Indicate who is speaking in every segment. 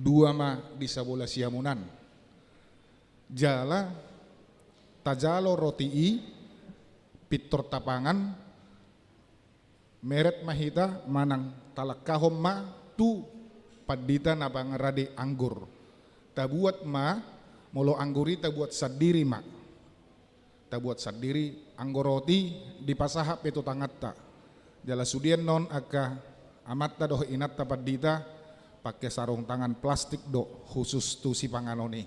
Speaker 1: dua ma di sabola siamunan. Jala tajalo rotii pitor tapangan meret mahita manang talakahom ma tu padita na bangarade anggur. Tabuat ma molo angguri tabuat sadiri ma. Tabuat sadiri anggur roti dipasahap itu tangatta. Jala sudian non aka amatta doh inatta padita pakai sarung tangan plastik do khusus tu si panganoni.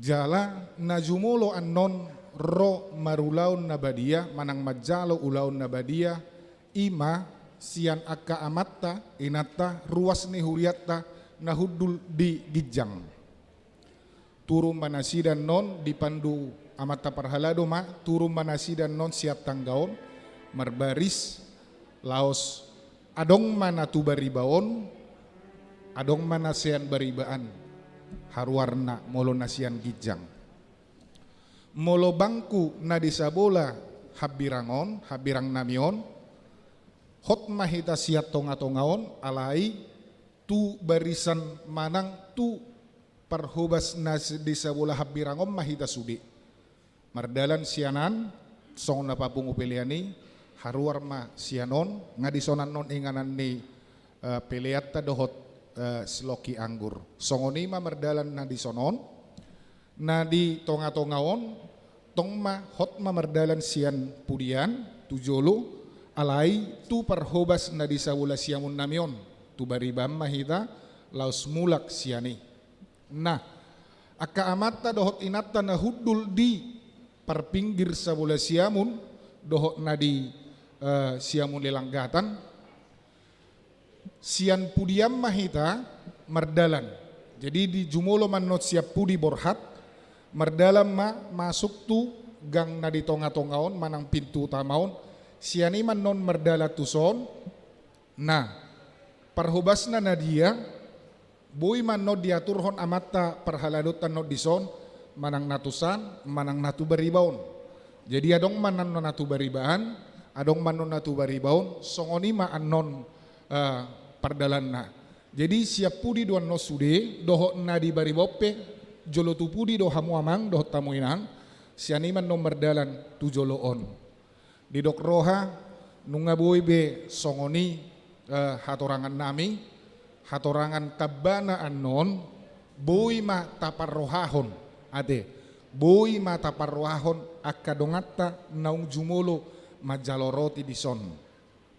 Speaker 1: Jala najumulo annon ro marulaun nabadia manang majalo ulaun nabadia ima sian akka amatta inatta ruas ni huriatta nahudul di gijang. Turun manasidan non dipandu amatta parhalado ma turun manasidan non siap tanggaon marbaris laos adong mana tu baribaon adong mana sian baribaan haruarna molo nasian gijang molo bangku na disabola habirang namion hot mahita siat tonga-tongaon alai tu barisan manang tu parhubas na disabola habirangon mahita sudi mardalan sianan song napapungu piliani haruar ma sianon ngadisonan non inganan ni peleatta dohot sloki anggur songoni ma merdalan na disonon na di tonga-tongaon tong ma hot ma merdalan sian pudian tujolo alai tu parhobas na disawula siamun namion tu baribam mahita laus mulak siani nah aka amatta dohot inatta na hudul di parpinggir sabula siamun dohot na di siamun lelanggatan sian pudiam mahita merdalan jadi di jumolo manot siap pudi borhat merdalam ma masuk tu gang na di tonga-tongaon manang pintu utamaon siani man non merdala tuson nah parhubasna na dia boy man no diaturhon amatta parhaladutan no dison manang natusan manang natu baribaon jadi adong man no natu baribaan adong man no natu baribaon songoni ma anon pardalan na jadi siap pudi duan no sude doho na di baribope jolo tu pudi do hamu amang doho tamu inang siani man no merdalan tu joloon di dok roha nunga boy be songoni hatorangan nami hatorangan kabana anon boy ma taparrohahon ade boy ma taparrohahon akadongatta naung jumolo majaloroti dison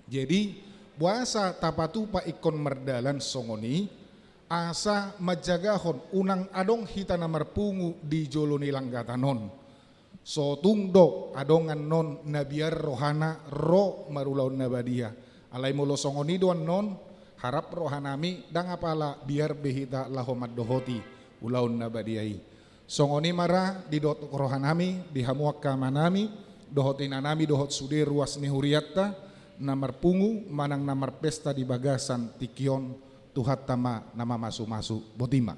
Speaker 1: jadi buasa tapatupa ikon merdalan songoni asa majagahon unang adong hitana marpungu di jolo nilanggatanon so tungdo adongan non nabiar rohana ro marulaun nabadia alai mulo songoni doan non harap rohanami dang apala biar behita lahomad dohoti ulaun nabadiai songoni mara di dot rohanami di hamuak kamanami dohotinanami dohot sude ruas ni huriatta namar pungu manang namar pesta di bagasan tikion tuhat tama nama masu-masu botima.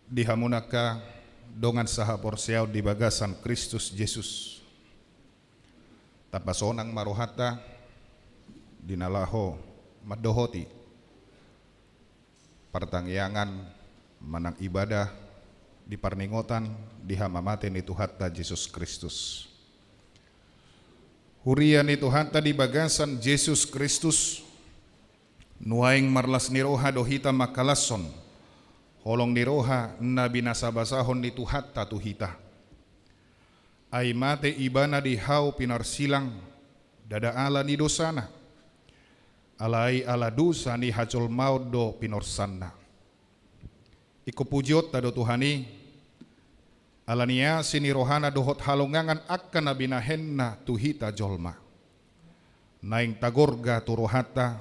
Speaker 2: dihamunaka dongan saha porsiaw di bagasan Kristus Yesus. Tapasonang marohata dinalaho madohoti pertangyangan manang ibadah di parningotan di hamamaten itu hatta Yesus Kristus. Hurian itu hatta di bagasan Yesus Kristus nuaing marlas niroha dohita makalason holong niroha na binasabasahon itu hatta tuhita ay mate ibana di hau pinarsilang dada ala ni dosana alai ala dosa ni hacol maut do pinorsanna iko pujiot tado Tuhani alania sini rohana dohot halongangan akan nabinahenna tuhita jolma naing tagorga turohata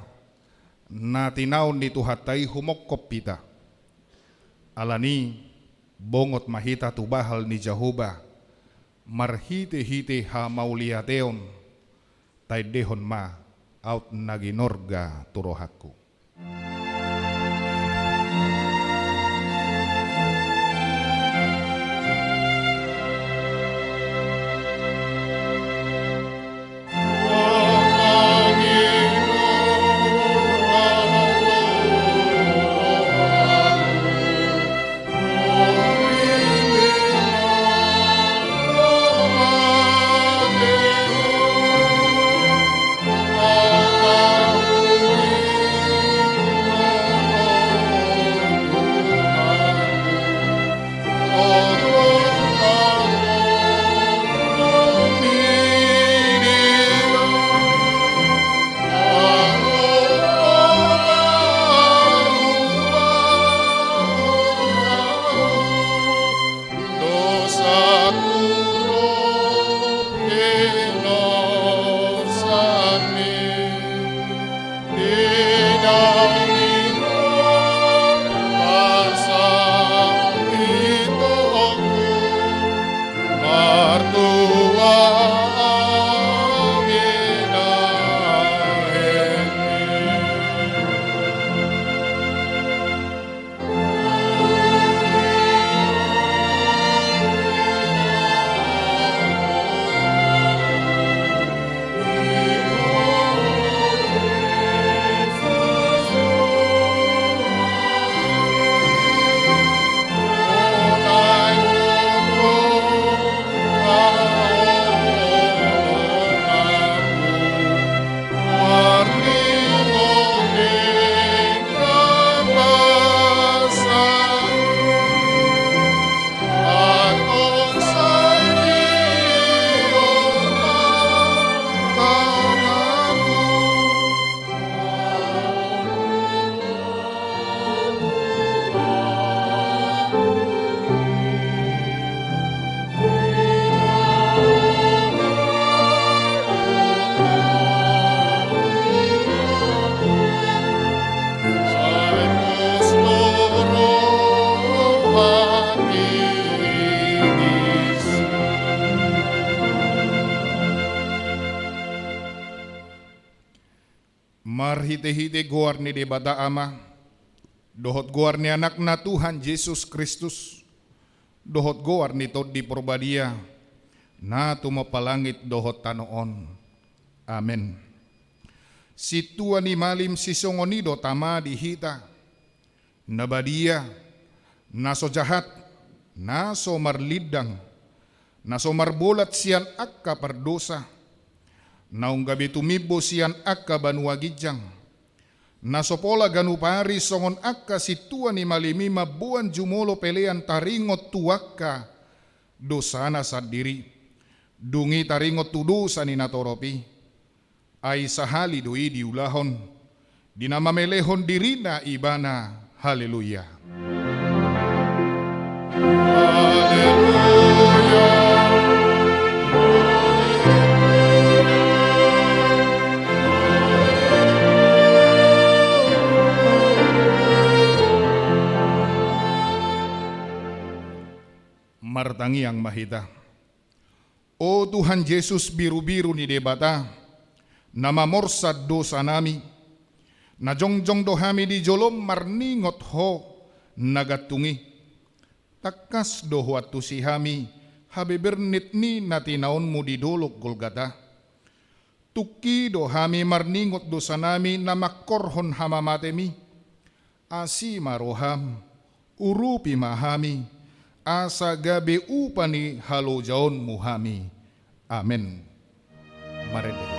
Speaker 2: na tinaon di tuhatai humokop pita alani bongot mahita tubahal ni Jehovah marhite-hite ha mauliateon tay dehon ma out naginorga turohaku. Marhite-hite guar ni debata ama, dohot guar ni anak na Tuhan Yesus Kristus, dohot guar ni tod di porbadia, na tumapalangit dohot tanoon. Amen. Si tua ni malim si songonido tama dihita, nabadia, naso jahat, naso marlidang, naso marbolat siyan akka pardosa, naung gabi tumibo siyan akka banuagijang, nasopola ganupari songon akka si tua ni malimi mabuan jumolo pelean taringot tuwakka dosana sa diri, dungi taringot tudusa ni natoropi, ay sahali doi diulahon, dinamamelehon dirina ibana, haleluya. Haleluya. Martangi ang mahita. O Tuhan Yesus biru-biru ni debata, na mamorsad dosa nami, na jongjong dohami di jolom marningot ho nagatungi, Takas dohwat tu si hami, habibernit ni natinaon mo di dolok Golgata. Tuki do hami marningot do sanami na makorhon hamamatemi. Asi maroham, urupi mahami, asa gabi upani halo jaon muhami. Amen. Marede.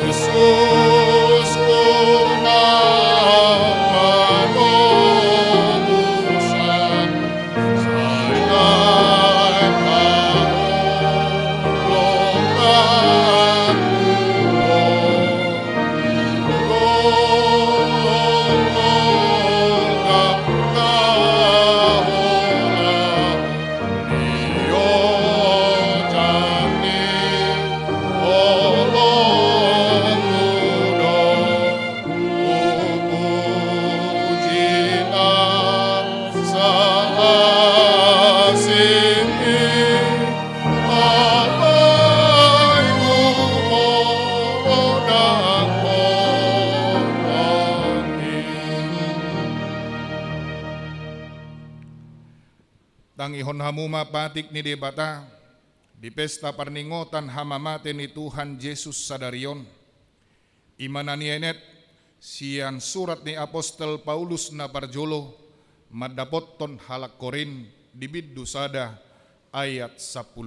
Speaker 2: Yesus Tangihon hamuma patik ni debata di pesta parningotan hamamate ni Tuhan Yesus sadarion. Imananianet sian surat ni Apostel Paulus na parjolo madapot ton halak korin dibid dusada ayat 10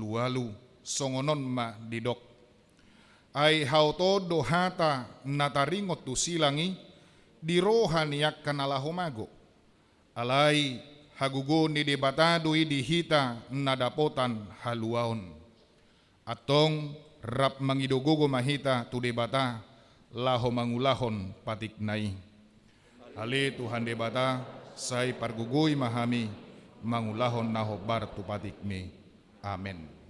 Speaker 2: songonon ma didok. Ay hauto dohata nataringot tu silangi di rohan yak kanalahumago. Alay hagugo ni debata dui dihita nadapotan haluaon. Atong rap mangidogogo mahita tu debata laho mangulahon patiknai. Ali Tuhan debata say pargugoy mahami mangulahon nahobar tu patikmi. Amen.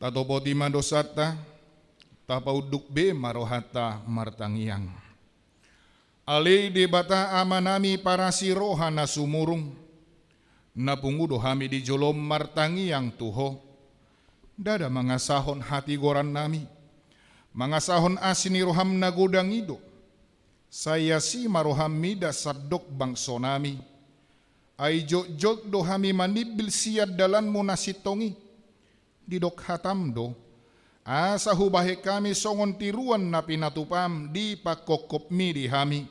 Speaker 2: Tatopo di mandosata, tapauduk be marohata martangiang. Ali debata amanami para siroha na sumurung, napungudo hami di jolom martangiang tuho, dada mangasahon hati goran nami, mangasahon asini roham na godang ido, saya si maroham mida sadok bangso nami, ay jok do hami manibil siad dalan mo nasitongi, didok hatam do, asa hubahe kami songon tiruan na pinatupam di pakokop mi di hami.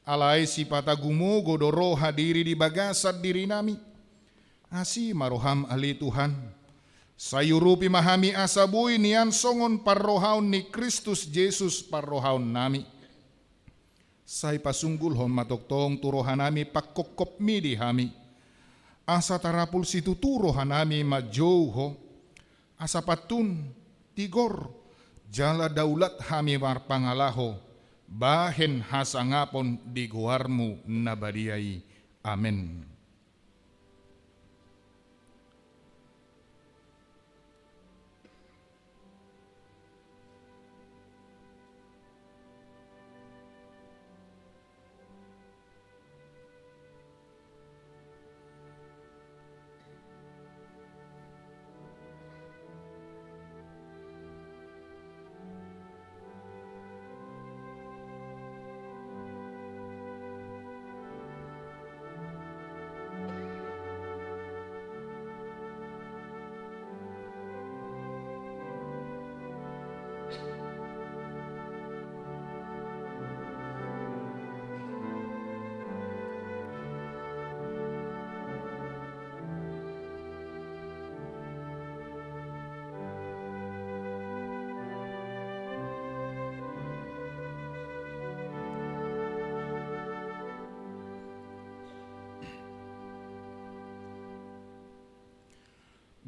Speaker 2: Alay si patagumo godoro hadiri di bagasat diri nami. Asi maroham ali Tuhan. Sayurupi mahami asabuy niyan songon parrohaon ni Kristus Jesus parrohaon nami. Say pasunggulhon matoktong turohan nami pakokop mi di hami. Asa tarapul situturo hanami majouho. Asa patun, tigor, jala daulat hami marpangalaho, bahen hasangapon di guarmu nabadiai. Amen.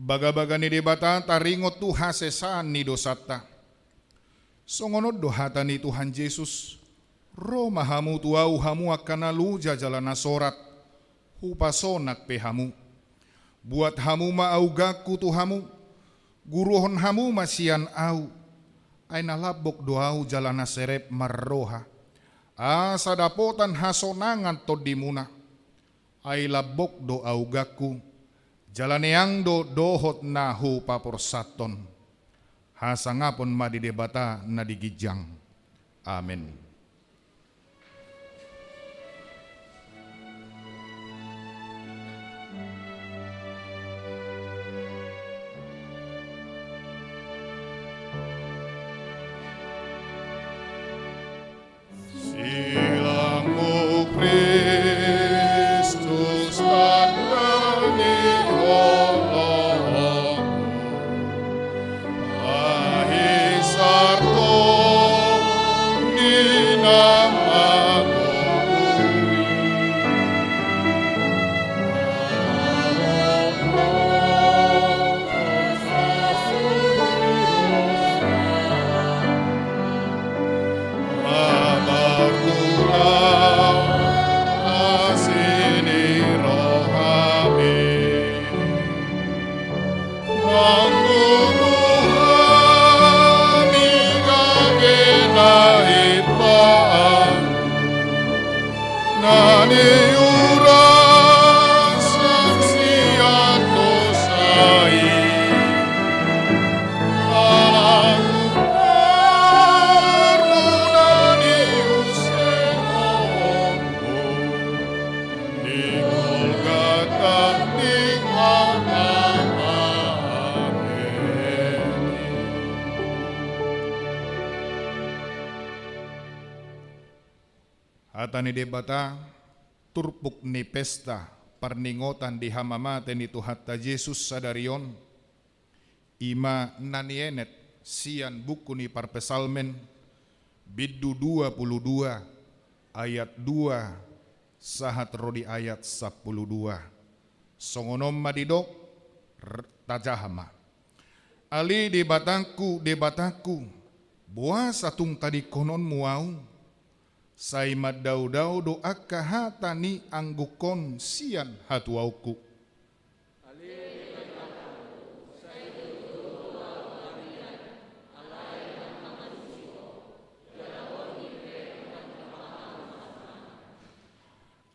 Speaker 2: Baga-baga ni debata taringot tu hasesaan ni dosata. Songonod dohata ni Tuhan Yesus. Roma hamu tuau hamu akan alu jajalana sorat. Hupasonak pe hamu. Buat hamu maaugaku tu hamu. Guruhon hamu masian au. Ay nalabok doau jalana serep marroha. Asa dapotan hasonangan to dimuna. Ay labok do augaku. Jalaneang do dohot na hupaporsaton. Hasangapon madidebata na digijang. Amen. Silang Kristus kan meniholomu, ahisarto di namamu. Hatani debata turpuk ni pesta perningotan di hamamate ni Tuhatta Yesus sadarion ima nanienet sian buku ni parpesalmen biddu 22 ayat 2 sahat rodi ayat 12 songonom madidok tajahama ali debataku buah satung tadi konon muau sai madau-dau doa kahatani anggukon sian hatuauku.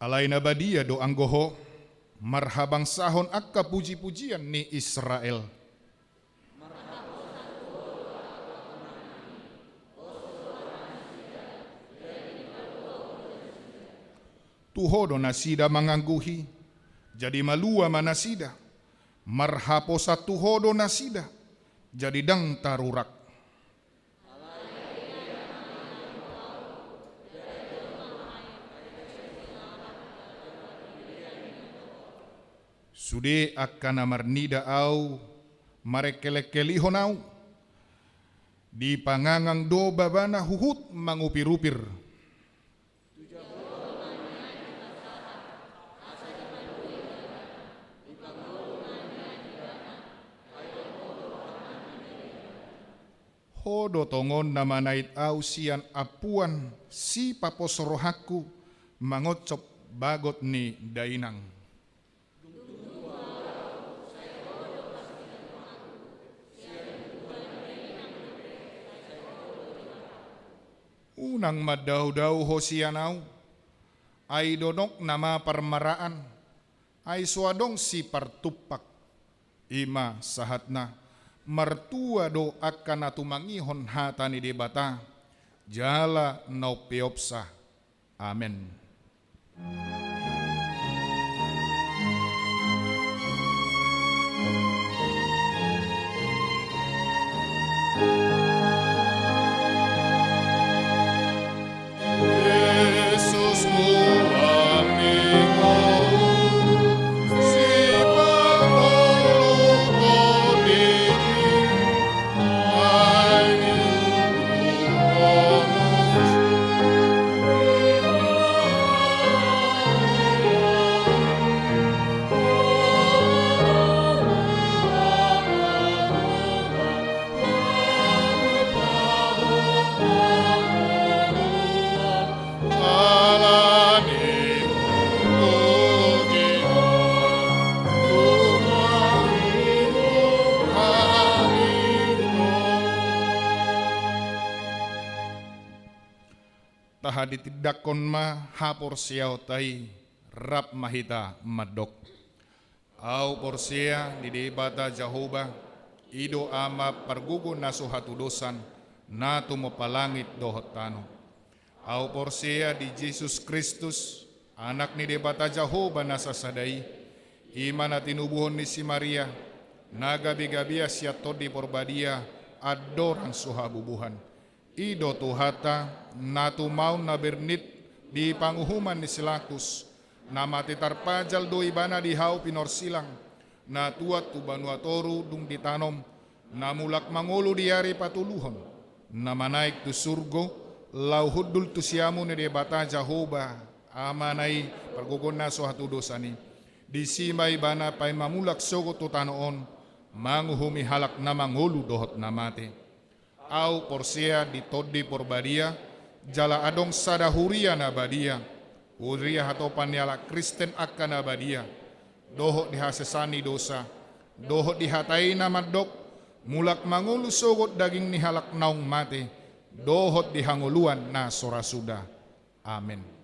Speaker 2: Alaina badia do anggoho marhabang sahon akka puji-pujian ni Israel. Tuhodo nasida mangangguhi, jadi malua manasida, marhapo satu hodo nasida, jadi dang tarurak. Sude akan amarnida au, marekelekeliho nau, di pangangang do babana huhut mangupir-upir. Hodo tongon namanait au sian apuan si paposrohaku mangocop bagot ni dainang. Unang madau-dau ho sianau, ay donok nama parmaraan, ay suadong si partupak, ima sahatna, martua do akan atumangihon hatani debata jala naupeopsa. Amen. Yesus muamigo si tahaditidakon ma hapor siyaw tay rap mahita madok. Au porsia di debata Jehovah ido ama pargugo na suhatudosan na tumapalangit dohot tano. Au porsia di Jesus Kristus anak ni debata Jehovah na sasadai iman at tinubuhon ni si Maria nagabi-gabi siya to di porbadia adorang suhabubuhan. Ido tuhata na tumaw na bernit di panguhuman ni silakus na matitarpajal do ibana di hau pinorsilang na tuat tu banuatoru dung ditanom na mulak mangulo diari patuluhon na manaik tu surgo lauhudul tu siamu ni debata Jehovah amanai pergugon na suhatu dosani di simay bana pay mamulak sogo tu tanoon manguhumi halak na mangulu dohot na mate. Au porsia di todi porbadia jala adong sadahuria na badia Uria hatopan yala Kristen akan abadia dohot dihasesani dosa dohot dihatai na madok mulak mangulu sogot daging ni halak naung mate dohot dihanguluan na sorasuda. Amin.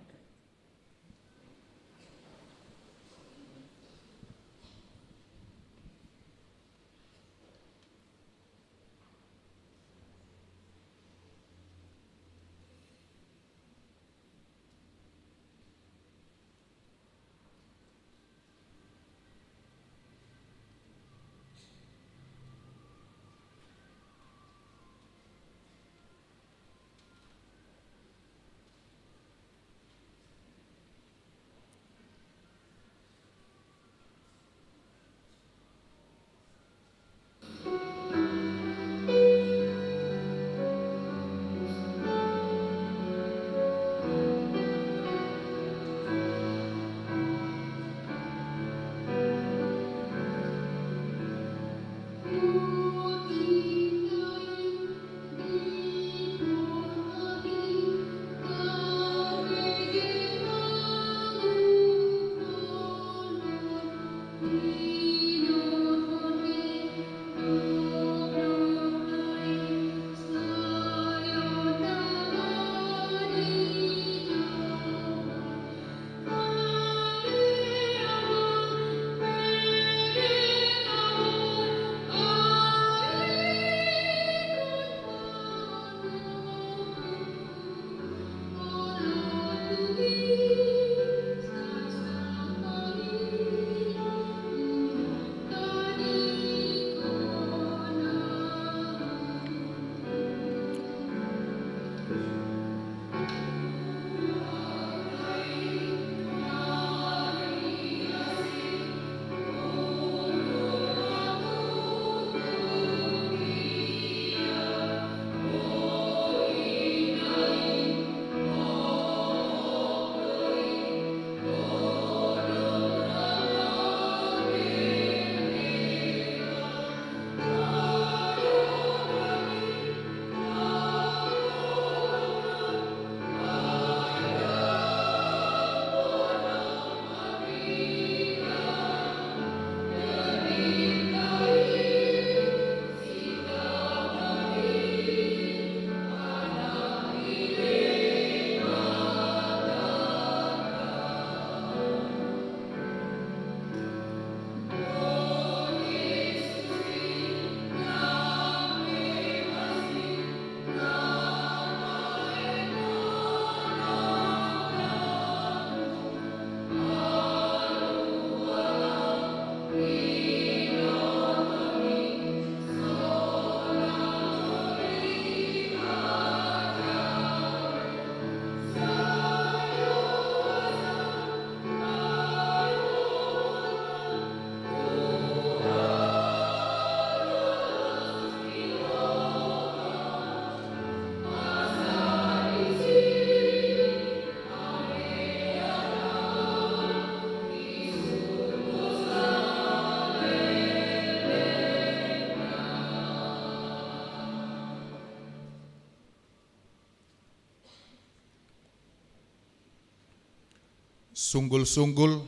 Speaker 2: Sunggul-sunggul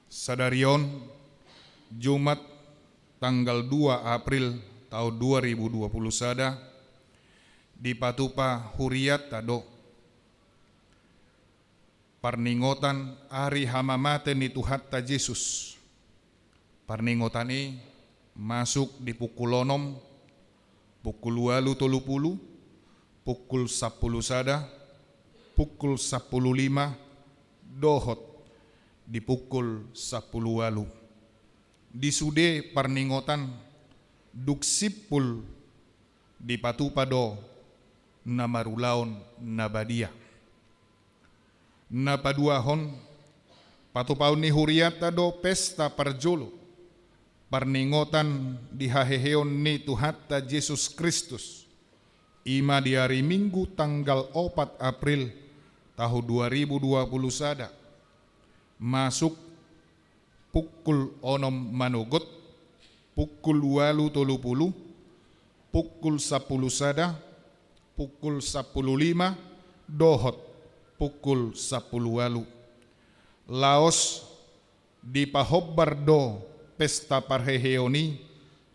Speaker 2: Sadarion Jumat tanggal 2 April tahun 2020 sada di Patupa Huriat tado Parningotan ari hamamate ni Tuhan ta Yesus. Parningotan ini masuk di pukul 6, pukul 8:30, pukul 10 sada, pukul 10:05, dohot di pukul 10:08. Di sude parningotan duksipul di patupado na marulaon na badia. Na paduahon patupaw ni huriata do pesta parjolo parningotan di haheheon ni Tuhatta Yesus Kristus ima di hari Minggu tanggal 4 April tahun 2020 sada masuk pukul 6 manugot, pukul 8:30, pukul 10 sada, pukul 10:05, dohot pukul 10:08. Laos di pahobbar do pesta parheheoni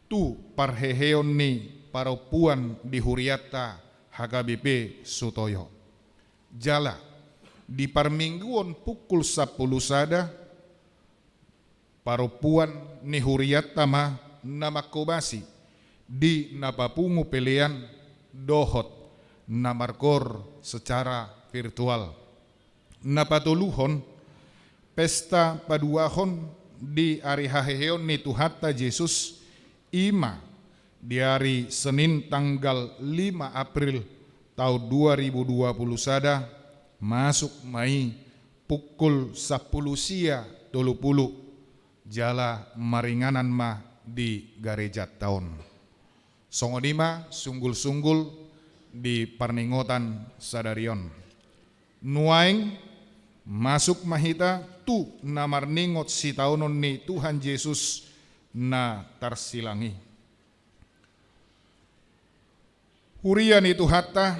Speaker 2: tu parheheoni paropuan di huriata HKBP Sutoyo. Jala di parmingguon pukul 10 sada paropuan ni huriata ma namakobasi di napapungu pelean dohot namarkor secara virtual. Napatuluhon pesta paduahon di hari haheheon ni Tuhatta Yesus ima di hari Senin tanggal 5 April tahun 2020 sada masuk mai pukul 10 sia 20 jala maringanan ma di gereja tahun. Songonima sunggul-sunggul di parningotan sadarion. Nuaing masuk mahita tu namarningot si taunon ni Tuhan Yesus na tarsilangi. Hurian itu hatta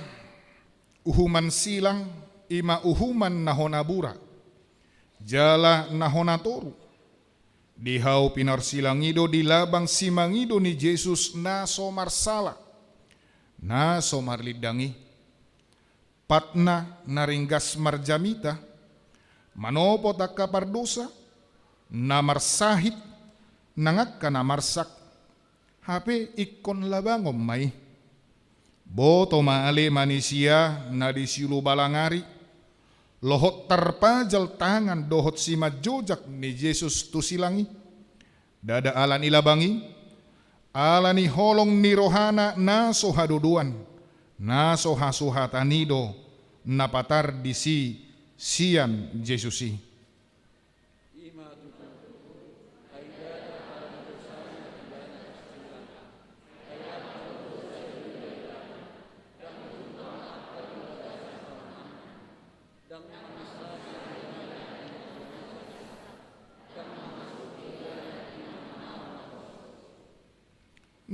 Speaker 2: uhuman silang ima uhuman nahonabura jala nahonatoru dihau pinarsilangido di labang simangido ni Yesus na somarsala na somarlidangi patna naringgas marjamita manopo takka pardosa namarsahit nangakka namarsak hape ikon labangom mai boto maale manusia na disilu balangari lohot tarpajal tangan dohot si majojak ni Yesus tu silangi dada alani labangi alani holong ni rohana na sohaduduan na sohasuhatanido napatar di si sian Yesusi.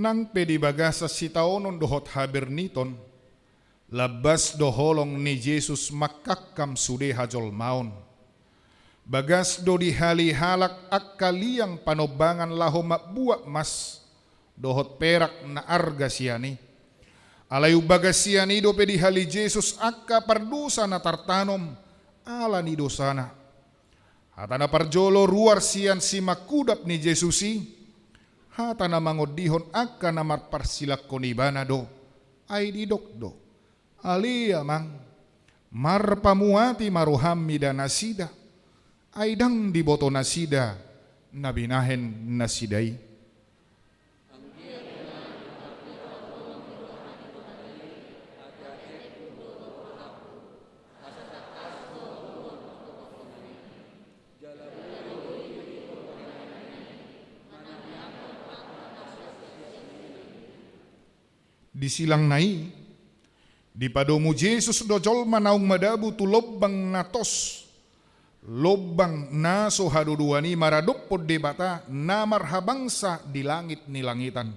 Speaker 2: Nang pedi bagasa si taonon dohot haber niton labas doholong ni Yesus makakam sude hajol maon bagas do di hali halak akaliang panobangan laho makbuak mas dohot perak na arga siani alayu bagas siani do pedi hali Yesus akka pardusa na tartanom ala ni dosana hatana parjolo ruar sian si makudap ni Yesusi hatana mangodihon akka na marparsilak konibana do ay didok do alia mang marpamuati maruhammi dan nasida aidang diboto nasida nabinahen nasidai disilang nai di padomu Yesus dojol manaung madabu tu lobang natos lobang naso haduduani maradopod debata na marhabangsa di langit ni langitan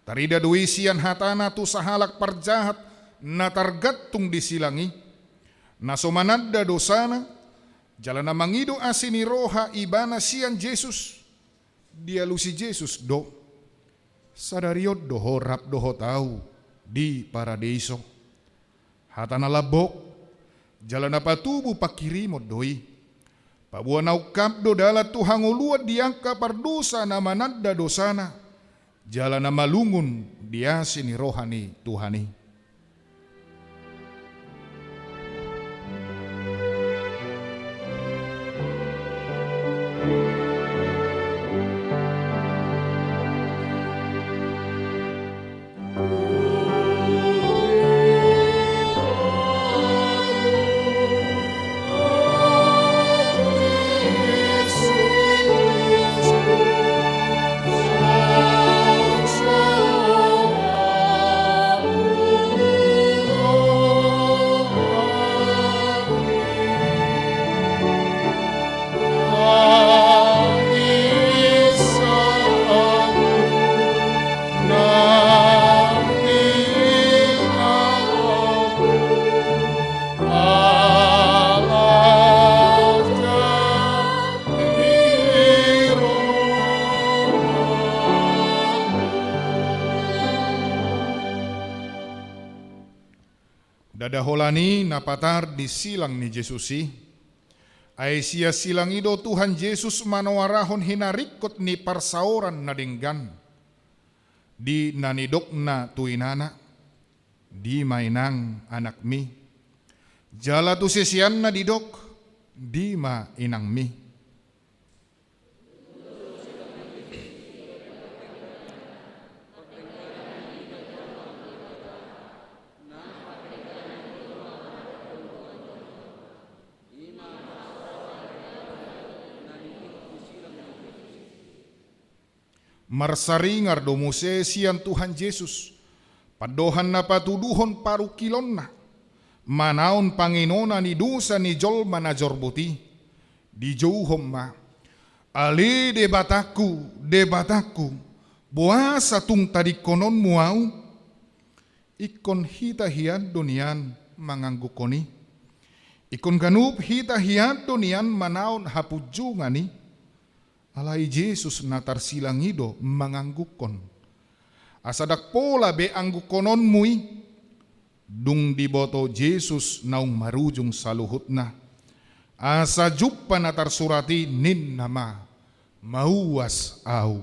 Speaker 2: tarida duisian hatana tu sahalak parjahat na targattung disilangi naso manadda dosana jalana mangido asini roha ibana sian Yesus dia lusi Yesus do sadariot doho rap doho tahu di paradiso hatana labok Jalan apa tubuh pakirimo doi. Pabuan naukap do dala Tuhan uluat diangka pardosa nama nadda dosana. Jalan nama lungun dia sini rohani Tuhani. Dadaholani napatar di silang ni Jesusi. Aisyah silang ido Tuhan Yesus manawarahon hinarikot ni parsaoran na denggan. Di nanidok na tuinana. Di mainang anak mi. Jala tu sisian na didok. Di ma inang mi. Marsaringar do muse sian Tuhan Yesus. Padohan na patuduhon paru kilon na. Manaon Panginona ni dosa ni jolma na jorbuti. Di jauhom ma. Ali debataku. Buasa tung tadi konon muau. Ikon hita hiad donian manganggukoni. Ikon ganup hita hiad donian manaon hapujungani. Alai Yesus natar silang ido manganggukon. Asadak pola be anggukonon mui. Dung diboto Yesus naung marujung saluhutna. Asa juppa natar surati nin nama mauas au.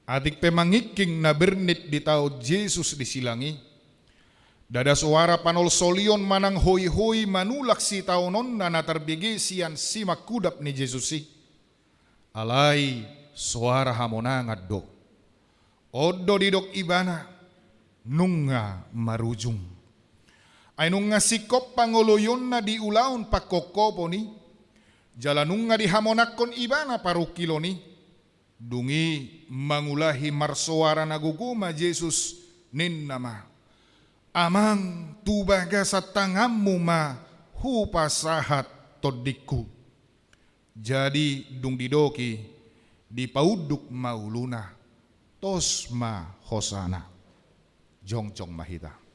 Speaker 2: Adik pemangiking na bernit di tao Jesus disilangi. Dada suara panol solion manang hoi-hoi manulak si taonon na natarbigi sian simak kudap ni Jesusi. Alai suara hamonangad do. Odo didok ibana nunga marujung. Ay nunga sikop pangoloyon na di ulaon pakokopo ni. Jalanunga di hamonakon ibana parukilo ni. Dungi mangulahi marsuara naguguma Jesus nin nama. Amang tubaga sa tangammu ma hupasahat todiku. Jadi dung didoki dipauduk mauluna tos ma hosana. Jongjong mahita.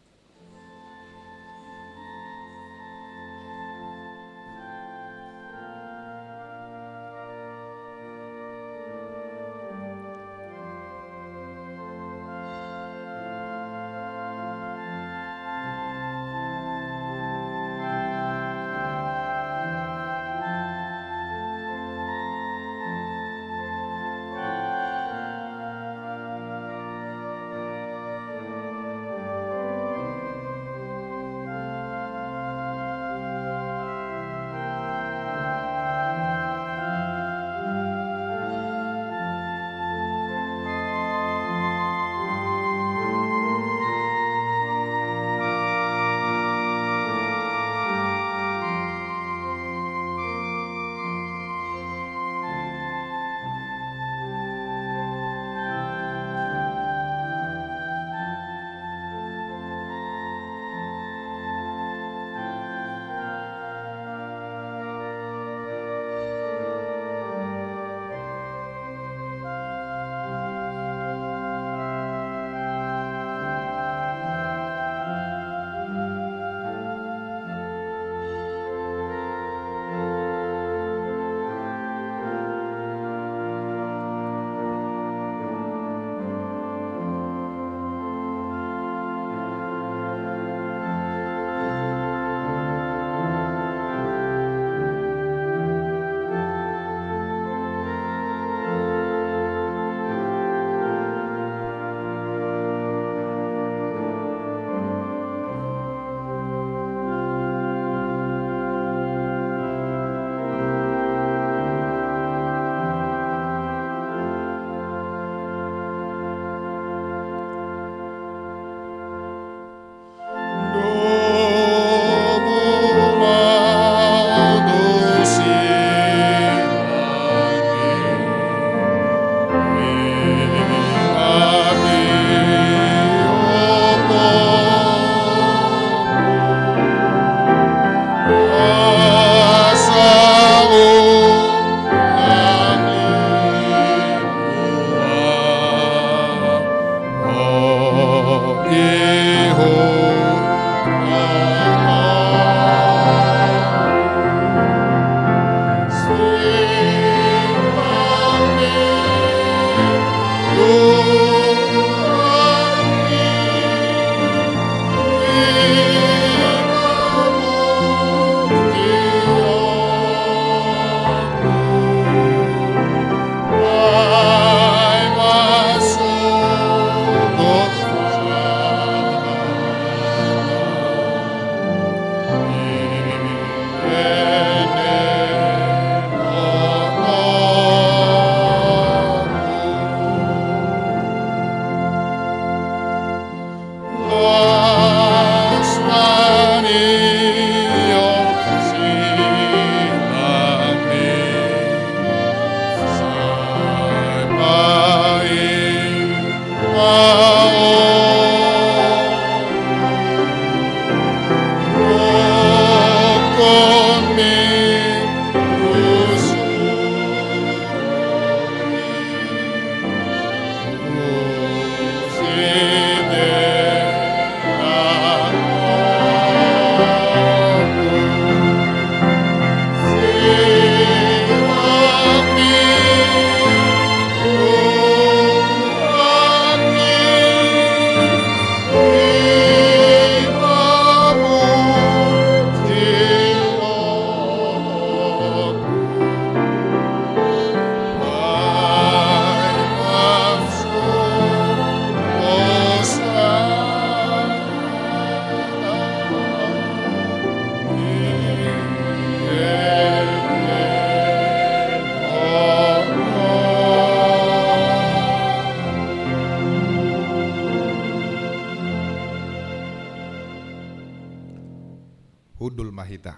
Speaker 2: hudul mahita.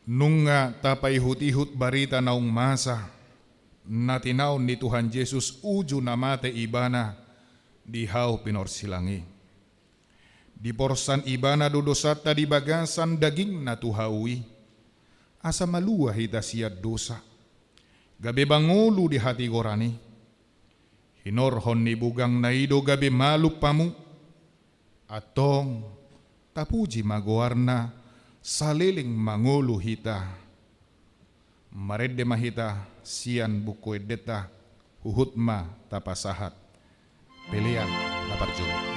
Speaker 2: Nunga tapay ihut-ihut barita naung masa na tinaon ni Tuhan Yesus uju namate ibana di hau pinorsilangi. Di porsan ibana dodosata di bagasan daging na tuhawi. Asa malua hita siya dosa. Gabi bangulu di hati gorani. Hinorhon ni bugang naido gabi maluk pamu. Atong tapuji magoarna saliling mangulu hita. Maredde mahita sian buku edeta huhutma tapasahat. Pilihan naparjun.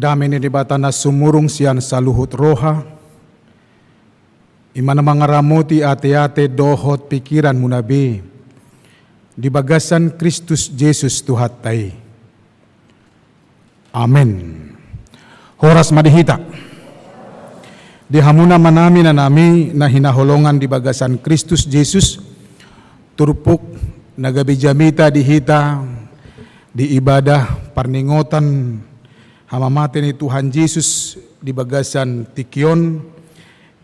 Speaker 3: Dami ni dibatana sumurung sian saluhut roha, imana mangaramuti ate-ate dohot pikiran munabi, di bagasan Kristus Yesus Tuhatai. Amin. Horas madihita. Di hamuna manami na nami na hinaholongan di bagasan Kristus Yesus, turpuk nagabijamita dihita di ibadah parningotan hamamate ni Tuhan Yesus di bagasan Tikion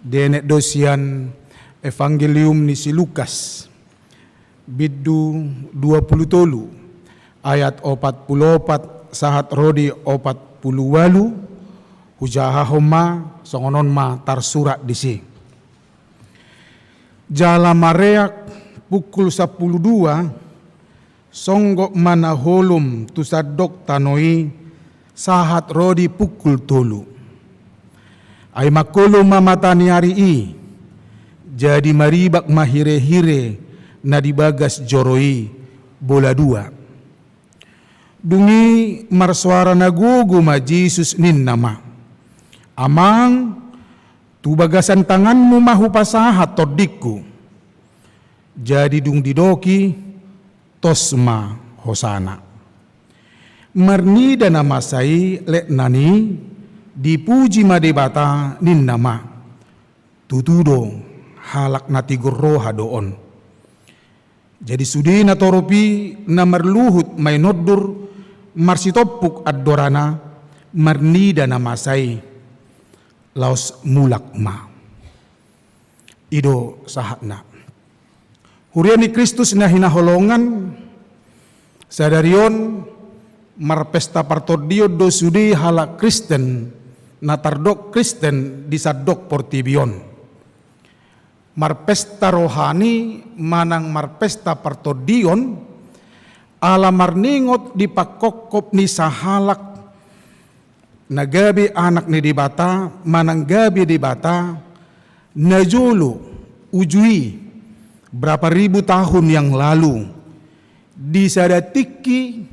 Speaker 3: denek dosian Evangelium ni si Lukas biddu 23 ayat 44 sahat rodi 48 hujaha homa songonon ma tarsurat disi. Jala mareak pukul 12 songgok mana holum tusadok tanoi sahat rodi pukul 3. Ay makulum mamatani hari i jadi maribak mahire-hire na dibagas joroi bola 2. Dungi marsuara nagugu ma Jesus nin nama. Amang tu bagasan tanganmu mahu pasahat todikku. Jadi dung didoki tosma hosana. Marnida nama sai lek nani dipuji madebata nin nama. Tutudo halak nati goroha doon. Jadi sudi na toropi na marluhut may noddur marsitopuk adorana marnida nama sai. Laos mulak ma. Ido sahatna. Hurian ni Kristus na hinaholongan sadarion marpesta partodio do sudi hala Kristen na tardok Kristen disadok portibion. Marpesta rohani manang marpesta partodion ala marningot di pakokop ni sahalak nagabi anak ni dibata, manang gabi dibata, najulu ujui berapa ribu tahun yang lalu disadatiki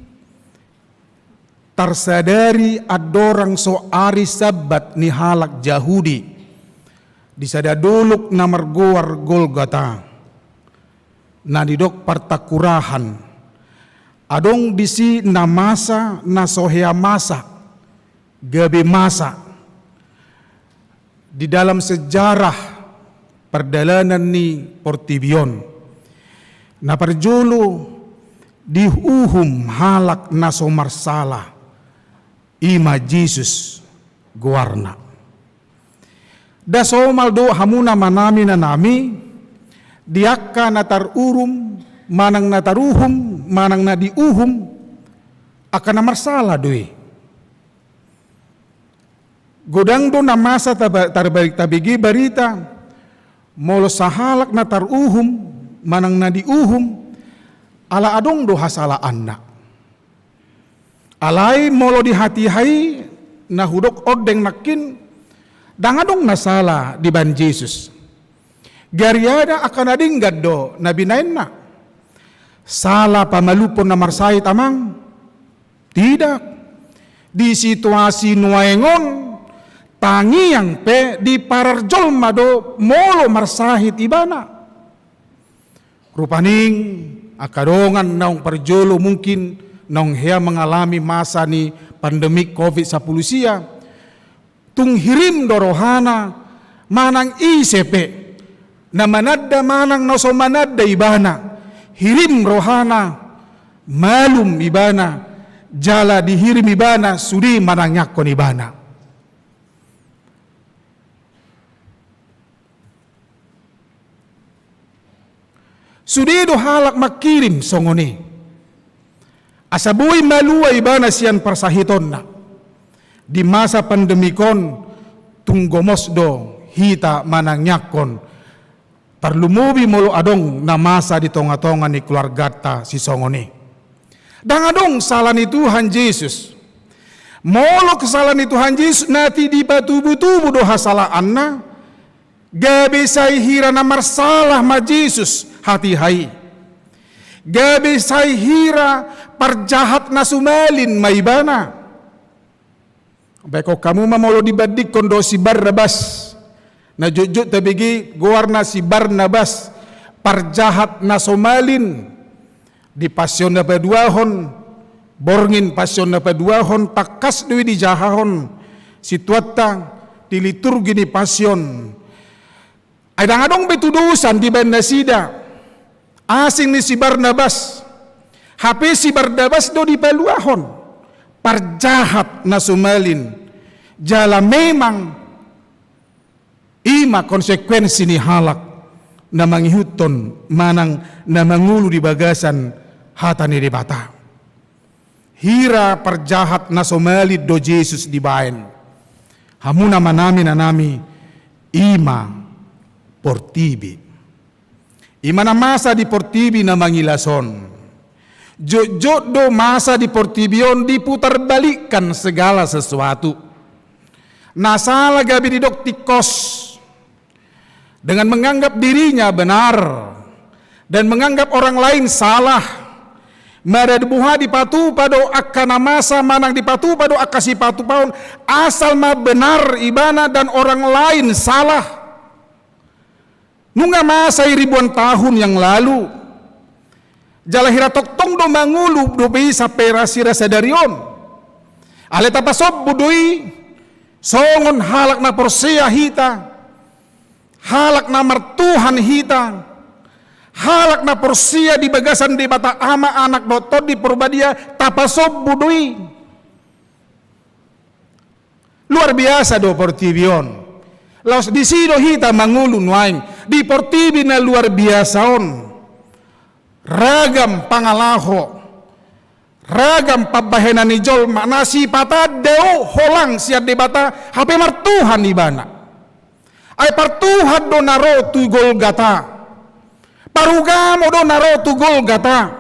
Speaker 3: tarsadari adorang soari sabat ni halak Yahudi disadaduluk namargoar Golgota na didok partakurahan adong disi namasa na sohea masa gabi masa di dalam sejarah perdalanan ni Portibion na parjulu dihuhum halak naso marsala ima Jesus guarna daso maldo hamuna manami na nami diakka natar urum manang nataruhum manang nadiuhum akan namarsala doi. Godang do na masa tarbalik tabigi barita molo sahalak na taruhum manang nadiuhum ala adong do hasalaan na. Alay molo di hati-hai na hudok odeng nakin dangadong nasala di ban Jesus. Gariada akan adinggad do na binain na. Sala pamalupon na marsay tamang? Tidak. Di situasi nuaengon tangi yang pe di pararjol mado molo marsahit ibana. Rupaning akadongan naung parjolo mungkin naung hea mengalami masa ni pandemik COVID-19 sia. Tung hirim dorohana manang isepe na manadda manang naso manadda ibana. Hirim rohana malum ibana jala dihirim ibana sudi manang yakon ibana. Sudido halak makirim songoni. Asabuy maluwa ibana siyan parsahiton na. Di masa pandemikon tunggomos do hita manangyakon. Parlumubi molo adong na masa di tonga-tonga ni keluargata si songoni. Dangadong salah ni Tuhan Yesus. Molo kesalahan ni Tuhan Yesus nati di batu-butu do hasalaan na. Gabi say hira na marsalah ma Jesus hati hai. Gabi say hira parjahat na sumalin maibana. Beko kamu mamolo dibadik kondo si Barnabas. Na jujut tabigi guarna si Barnabas parjahat na somalin di pasyon na paduahon borngin pasyon na paduahon takas dui di jahahon si tuata di liturgi ni pasyon ay dangadong betudusan di bandasida asing ni si Barnabas hape si Barnabas do di paluahon parjahat na somalin jala memang ima konsekuensi ni halak na manghihuton manang na mangulu di bagasan hata ni debata. Hira perjahat na somalid do Jesus di bayan. Hamuna manami na nami ima portibi. Ima na masa di portibi na mangilason. Jojot do masa di portibion diputar balikkan segala sesuatu. Nasala gabi di dok tikos dengan menganggap dirinya benar dan menganggap orang lain salah. Mada buha dipatu pado akana masa manang dipatu pado akasi patu paun asal ma benar ibana dan orang lain salah. Nunga masa ribuan tahun yang lalu jalahira toktong do mangulu do bisa perasi rasa darion. Ale tapasob budui songon halak na porsia hita. Halak na mertuhan hita, halak na porsia di bagasan di bata ama anak dotot di Purbadia tapasob budui. Luar biasa do portibion. Laos di sido hita mangulun wain di portibi na luar biasaon. Ragam pangalaho, ragam pabahenan ni jol manasi pata deo holang siat di bata hape mertuhan di bana. Ay partuhan do naro tu Golgata. Parugamo do naro tu Golgata.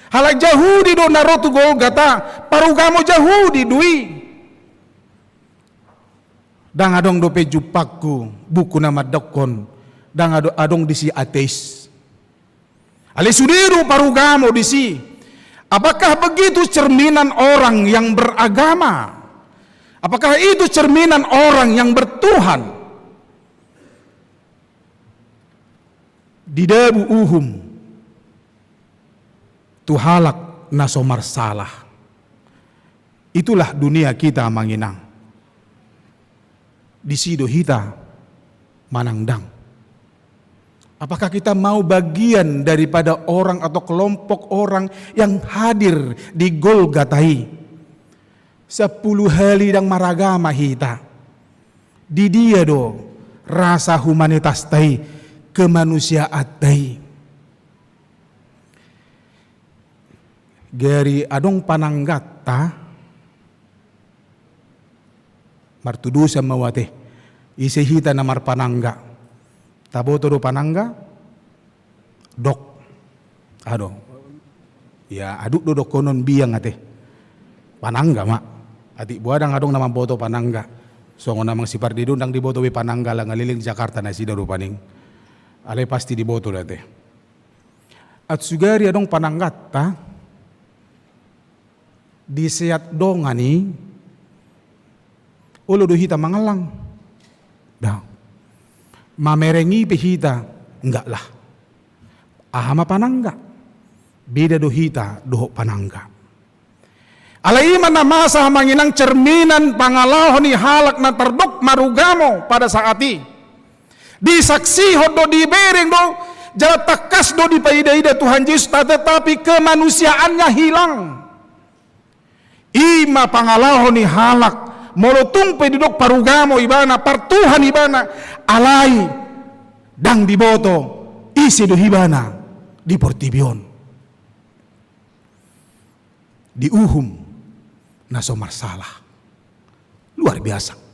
Speaker 3: Halak Yahudi do naro tu Golgata. Parugamo Yahudi dui. Dang adong do pejupakku buku nama dokon. Dang adong disi ateis. Ale sudiru parugamo disi. Apakah begitu cerminan orang yang beragama? Apakah itu cerminan orang yang bertuhan? Di dabu uhum tuhalak nasomar salah. Itulah dunia kita manginang. Di sido hita manangdang. Apakah kita mau bagian daripada orang atau kelompok orang yang hadir di Golgatai 10 hari dang maragama hita. Di dia do rasa humanitas tai kemanusiaan tai. Gari adong pananggata martudu sa mawate isehita na marpanangga taboto do panangga dok ado ya aduk do dok konon biang ate panangga mak ati buadang adong namang boto panangga songo namang si Pardido nang diboto wi panangga lang ngaliling Jakarta na sida do paning ale pasti diboto date. At sugari adong pananggat ta di seat dongani ulo do hita mangalang. Dah. Mamerengi pehita enggak lah. Ahama panangga. Beda do hita doho panangga. Alaiman na masa manginang cerminan pangalahon ni halak na tardok marugamo pada saat ini. Disaksi do dibereng do jala takas do di paida-ida Tuhan Yesus tetapi kemanusiaannya hilang. Ima pangalahon ni halak molotung pedidok parugamo ibana partuhan ibana alai dang diboto isi do hibana di portibion. Di uhum na somar salah. Luar biasa.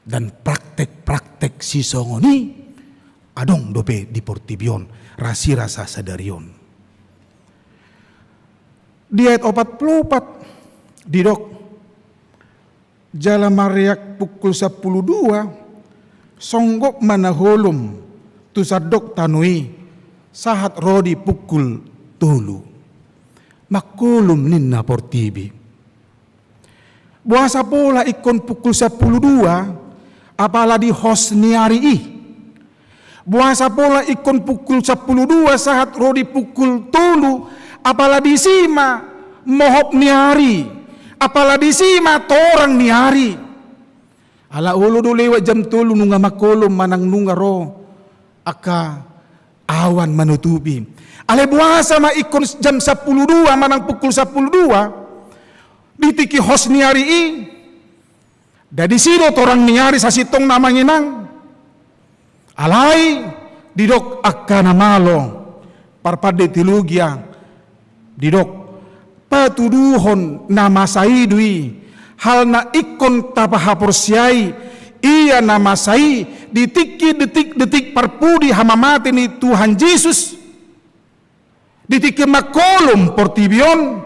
Speaker 3: Dan praktek-praktek si songoni adong dope di portibion rasi rasa sadarion. Di ayat 44 didok jala mariak pukul 12 songgok manaholum tu sadok tanui sahat rodi pukul 3 makulum ninna portibi Buasa pola ikon pukul 12, apalah di hosniari ih. Buasa pola ikon pukul 12 saat rodi pukul 3, apalah di sima mohop niari, apalah di sima torang niari. Ala ulu do lewat jam 3 nunga makolom manang nunga ro aka awan menutupi. Ale buasa ma ikon jam 12 manang pukul 12 ditiki hos niari i. Dari sino torang niari sasitong namanginang. Alai didok akka namalo parpade tilugia didok patuduhon nama saidui hal na ikon tapahaporsiai iya nama sai ditiki detik-detik parpudi hamamate ni Tuhan Yesus ditiki makolom portibion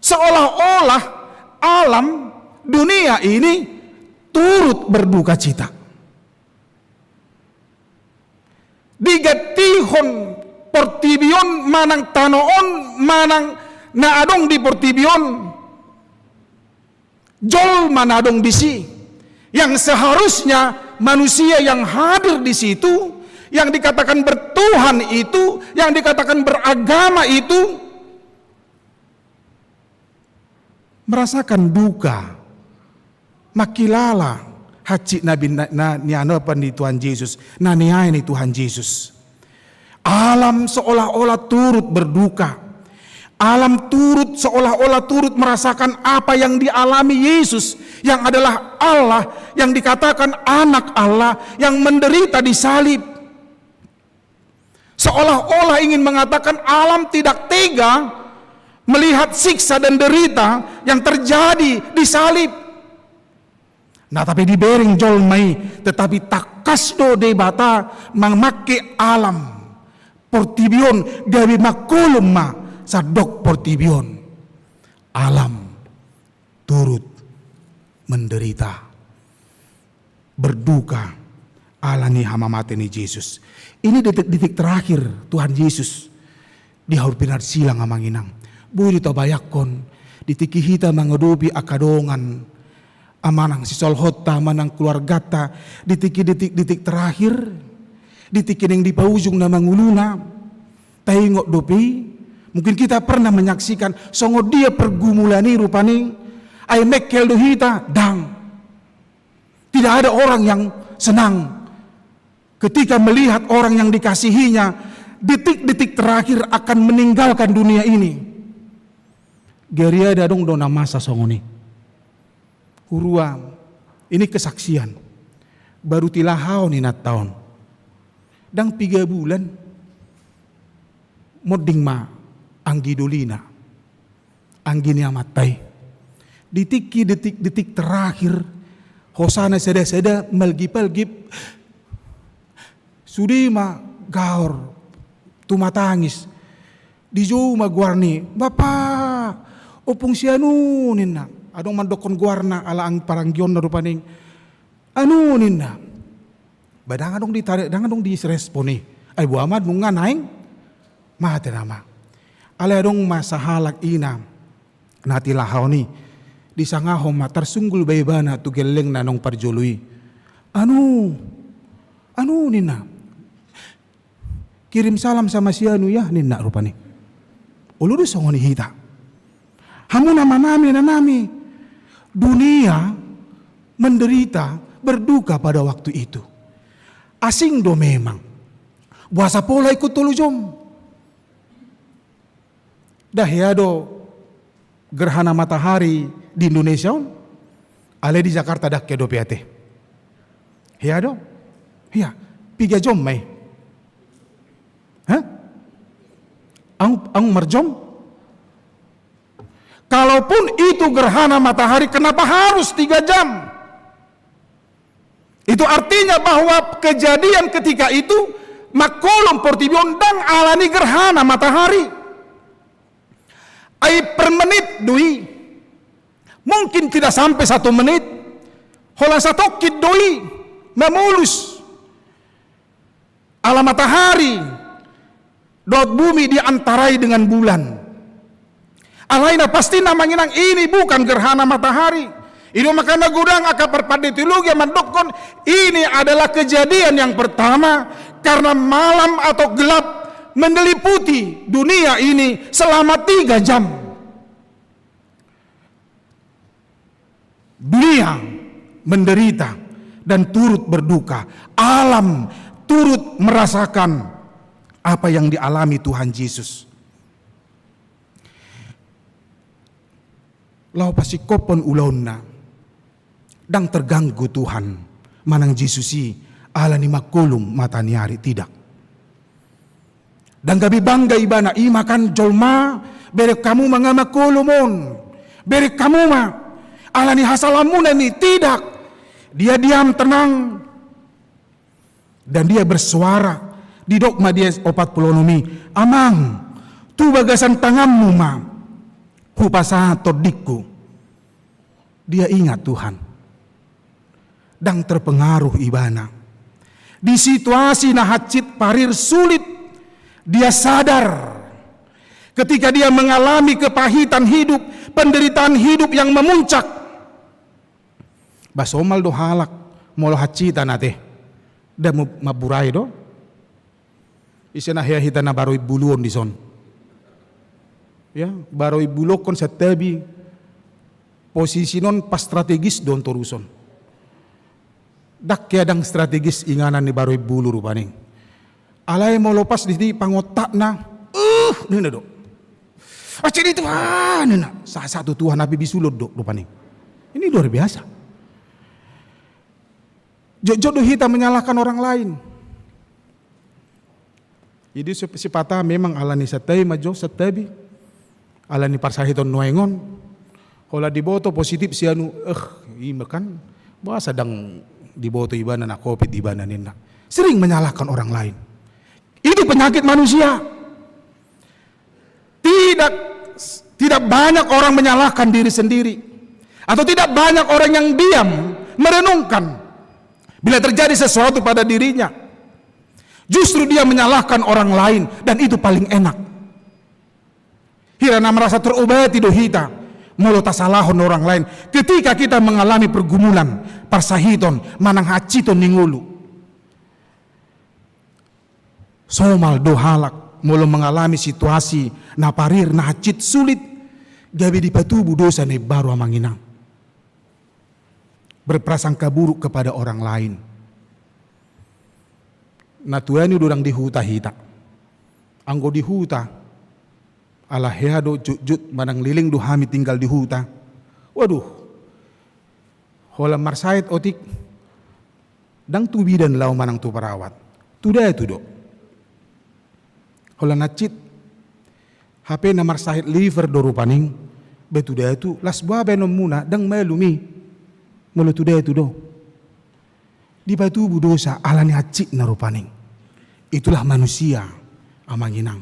Speaker 3: seolah-olah alam dunia ini turut berduka cita. Digatihon portibion manang tanoon manang naadong di portibion jol manadong di si yang seharusnya manusia yang hadir di situ yang dikatakan bertuhan itu yang dikatakan beragama itu merasakan duka makilala haji nabi niano di Tuhan Yesus naniai ni Tuhan Yesus. Alam seolah-olah turut berduka. Alam turut seolah-olah turut merasakan apa yang dialami Yesus yang adalah Allah, yang dikatakan anak Allah, yang menderita di salib. Seolah-olah ingin mengatakan alam tidak tega melihat siksa dan derita yang terjadi di salib. Nah tapi dibering jol mai, tetapi takas do debata mangmake alam portibion gawi makulum ma sadok portibion alam turut menderita berduka alani hamamate ni Yesus. Ini detik-detik terakhir Tuhan Yesus di haur pinar silang amanginang bui ditabayakon ditiki hita mengedupi akadongan amanang si solhota manang keluargata ditiki detik-detik terakhir ditiki yang dipaujung na manguluna tayingok dopi. Mungkin kita pernah menyaksikan songo dia pergumulani rupani ay mekel dohita dang. Tidak ada orang yang senang ketika melihat orang yang dikasihinya detik-detik terakhir akan meninggalkan dunia ini. Geria dadong dona masa songo ni. Urua ini kesaksian baru tilahau ni nat tahun. Dang 3 bulan moding ma anggi dolina anggi ni amatai ditiki detik-detik terakhir hosana seda-seda melgip-elgip sudi ma gaor tumatangis di jauh ma guarni bapak opung sianunin na adong mandokon guarna ala ang paranggion na rupaning anunin na badang adong ditarik dang adong disresponi ay buamad nung nganaing mate nama ala adong masahalak ina natilahaw ni di sangahom matarsunggul baybana tu geleng na nong parjului anu nina kirim salam sama si anu ya nina rupani uluru songoni hita hamu nama nami dunia menderita berduka pada waktu itu. Asing do memang. Buasa pola ikut tulujom. Dahiado gerhana matahari di Indonesia ale di Jakarta dak ke do piate. Hiado? Hiya, 3 jom mai. Hah? Ang merjom? Kalaupun itu gerhana matahari kenapa harus 3 jam? Itu artinya bahwa kejadian ketika itu makolom portibion dan alani gerhana matahari. Ai per menit dui. Mungkin tidak sampai 1 menit. Hola satokit dui memulus. Ala matahari dot bumi diantarai dengan bulan. Alaina pasti namanya ini bukan gerhana matahari. Ido makana gudang aka perpadetilugi mandokon, ini adalah kejadian yang pertama karena malam atau gelap mendeliputi dunia ini selama 3 jam. Dunia menderita dan turut berduka. Alam turut merasakan apa yang dialami Tuhan Yesus. Lau pasti kopon ulauna dang terganggu Tuhan manang Yesusi ala ni makulum mataniari tidak. Dan gabi bangga ibana imakan jolma bere kamu mangamakulumon bere kamu ma ala ni hasalamunan ni tidak. Dia diam tenang dan dia bersuara di dogma dia 40 nomi, amang tu bagasan tanganmu ma hupasa todikku. Dia ingat Tuhan dan terpengaruh ibana di situasi nahacit parir sulit. Dia sadar ketika dia mengalami kepahitan hidup, penderitaan hidup yang memuncak. Basomal do halak molo hacita nate da maburay do isena hita na baroy buluon di son ya baroy bulokon sa tabi posisi non pas strategis don toruson dak kedang strategis inganan ni baroy bulu rupaning alay mo lopas di pangotak na nina do acin itu nina satu Tuhan nabi bisulod do rupaning ini luar biasa. Jodoh kita menyalahkan orang lain. Jadi si patah memang alani satay majo satabi. Alani parsahiton nuengon. Hola diboto positif si anu ima kan bahasa sedang diboto ibana na covid ibana nina. Sering menyalahkan orang lain. Itu penyakit manusia. Tidak banyak orang menyalahkan diri sendiri. Atau tidak banyak orang yang diam merenungkan bila terjadi sesuatu pada dirinya. Justru dia menyalahkan orang lain dan itu paling enak. Hirana merasa terobati dohita molo tasalahon orang lain ketika kita mengalami pergumulan parsahiton manang haciton ningulu. Somal dohalak molo mengalami situasi naparir na hacit sulit gabi dipatubu dosa ne baru amanginang. Berprasangka buruk kepada orang lain. Natuani dorang dihuta hita. Anggo dihuta. Ala heado jut manang liling duhami tinggal di huta. Waduh. Hola marsait otik. Dang tu bidan lau manang tu perawat. Tuda itu do. Hola nacit. HP na marsait liver do rupaning. Betuda itu las babe nom muna dang melumi. Mulu tuda itu do. Di batu budosa alani hacik na rupaning. Itulah manusia amanginang.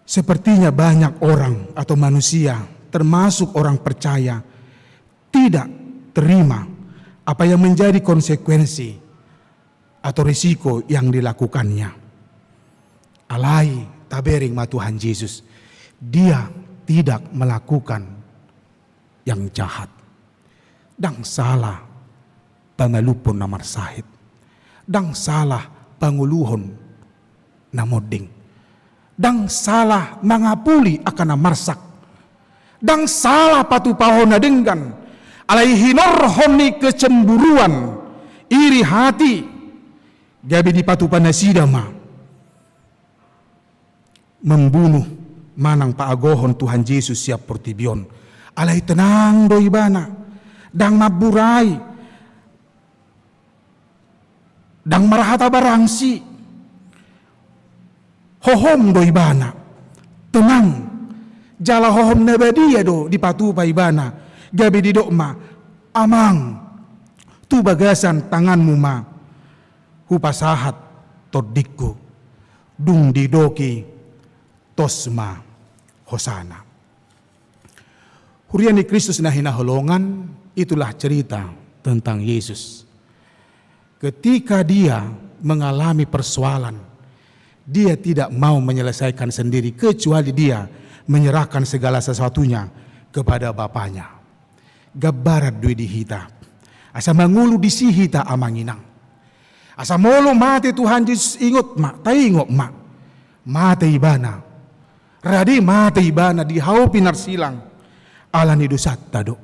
Speaker 3: Sepertinya banyak orang atau manusia termasuk orang percaya tidak terima apa yang menjadi konsekuensi atau risiko yang dilakukannya. Alai tabering ma Tuhan Yesus. Dia tidak melakukan yang jahat. Dang salah pangalupon na marsahit. Dang salah panguluhon na moding. Dang salah mangapuli akan na marsak. Dang salah patupahon na denggan. Alay hinorhon ni kecemburuan. Iri hati. Gabi di patupan na sidama. Membunuh manang paagohon Tuhan Yesus siap portibion. Alay tenang do ibana. Dang maburay, dang marahata barangsi, hohom do ibana, tenang, jala hohom nabadia do di patupa ibana, gabi di dokma, amang, tu bagasan tanganmu ma, hupasahat todikku, dung di doki, tosma, hosana. Hurian ni Kristus na hinaholongan, itulah cerita tentang Yesus. Ketika dia mengalami persoalan, dia tidak mau menyelesaikan sendiri kecuali dia menyerahkan segala sesuatunya kepada Bapanya. gabarat dui di hita. Asa mangulu di si hita amanginang. Asa molo mate Tuhan Yesus ingot ma, taingok ma. Mate ibana. Radi mate ibana di hau pinarsilang. Ala ni dosat tado.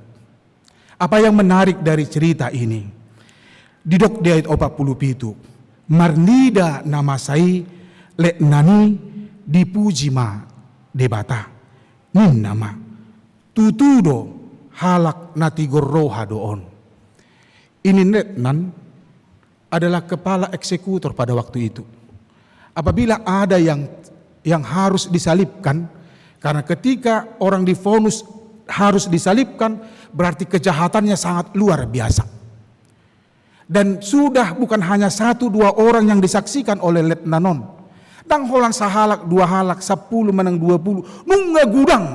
Speaker 3: Apa yang menarik dari cerita ini? Di dok di ayat 47. Marnida namasai lek nani dipuji ma debata. Nin nama. Tutudo halak natigor roha doon. Ini Letnan adalah kepala eksekutor pada waktu itu. Apabila ada yang harus disalibkan, karena ketika orang divonis harus disalibkan, berarti kejahatannya sangat luar biasa. Dan sudah bukan hanya 1-2 orang yang disaksikan oleh Letnanon. Dang holan sahalak 2 halak 10 menang 20 nungga gudang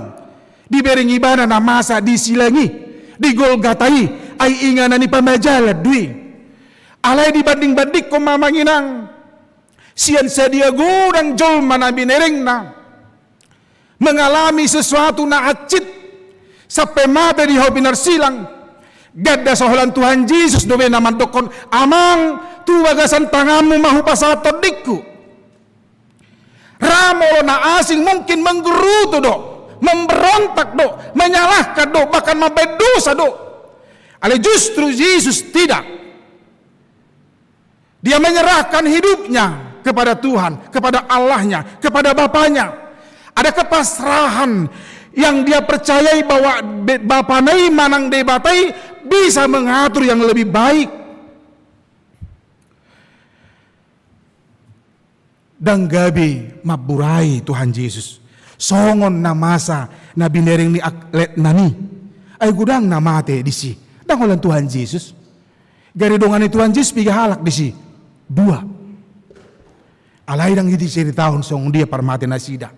Speaker 3: dibering ibana na masa disilangi digolgatai ay inganani pamajalat dui alay dibanding-banding ko mamanginang siyan sa dia gudang jolma na binereng na mengalami sesuatu na acit sampai mata di hau pinarsilang gada sa holan Tuhan Yesus dobe na mandokon amang tuwagasan tanganmu mahu pasatot dikku ramolo na asing mungkin menggerutu do memberontak do menyalahkan do bahkan membedosa do ale justru Yesus tidak dia menyerahkan hidupnya kepada Tuhan kepada Allahnya kepada Bapaknya ada kepasrahan yang dia percayai bahwa Bapanai manang debatai bisa mengatur yang lebih baik. Dan gabi maburai Tuhan Yesus. Songon na masa na binereng ni aklet nani. Ay gudang na mate di si. Dan holan Tuhan Yesus. Garidongan ni Tuhan Yesus piga halak di si. 2. Alay dang hiti ceritahon song dia parmate na sida.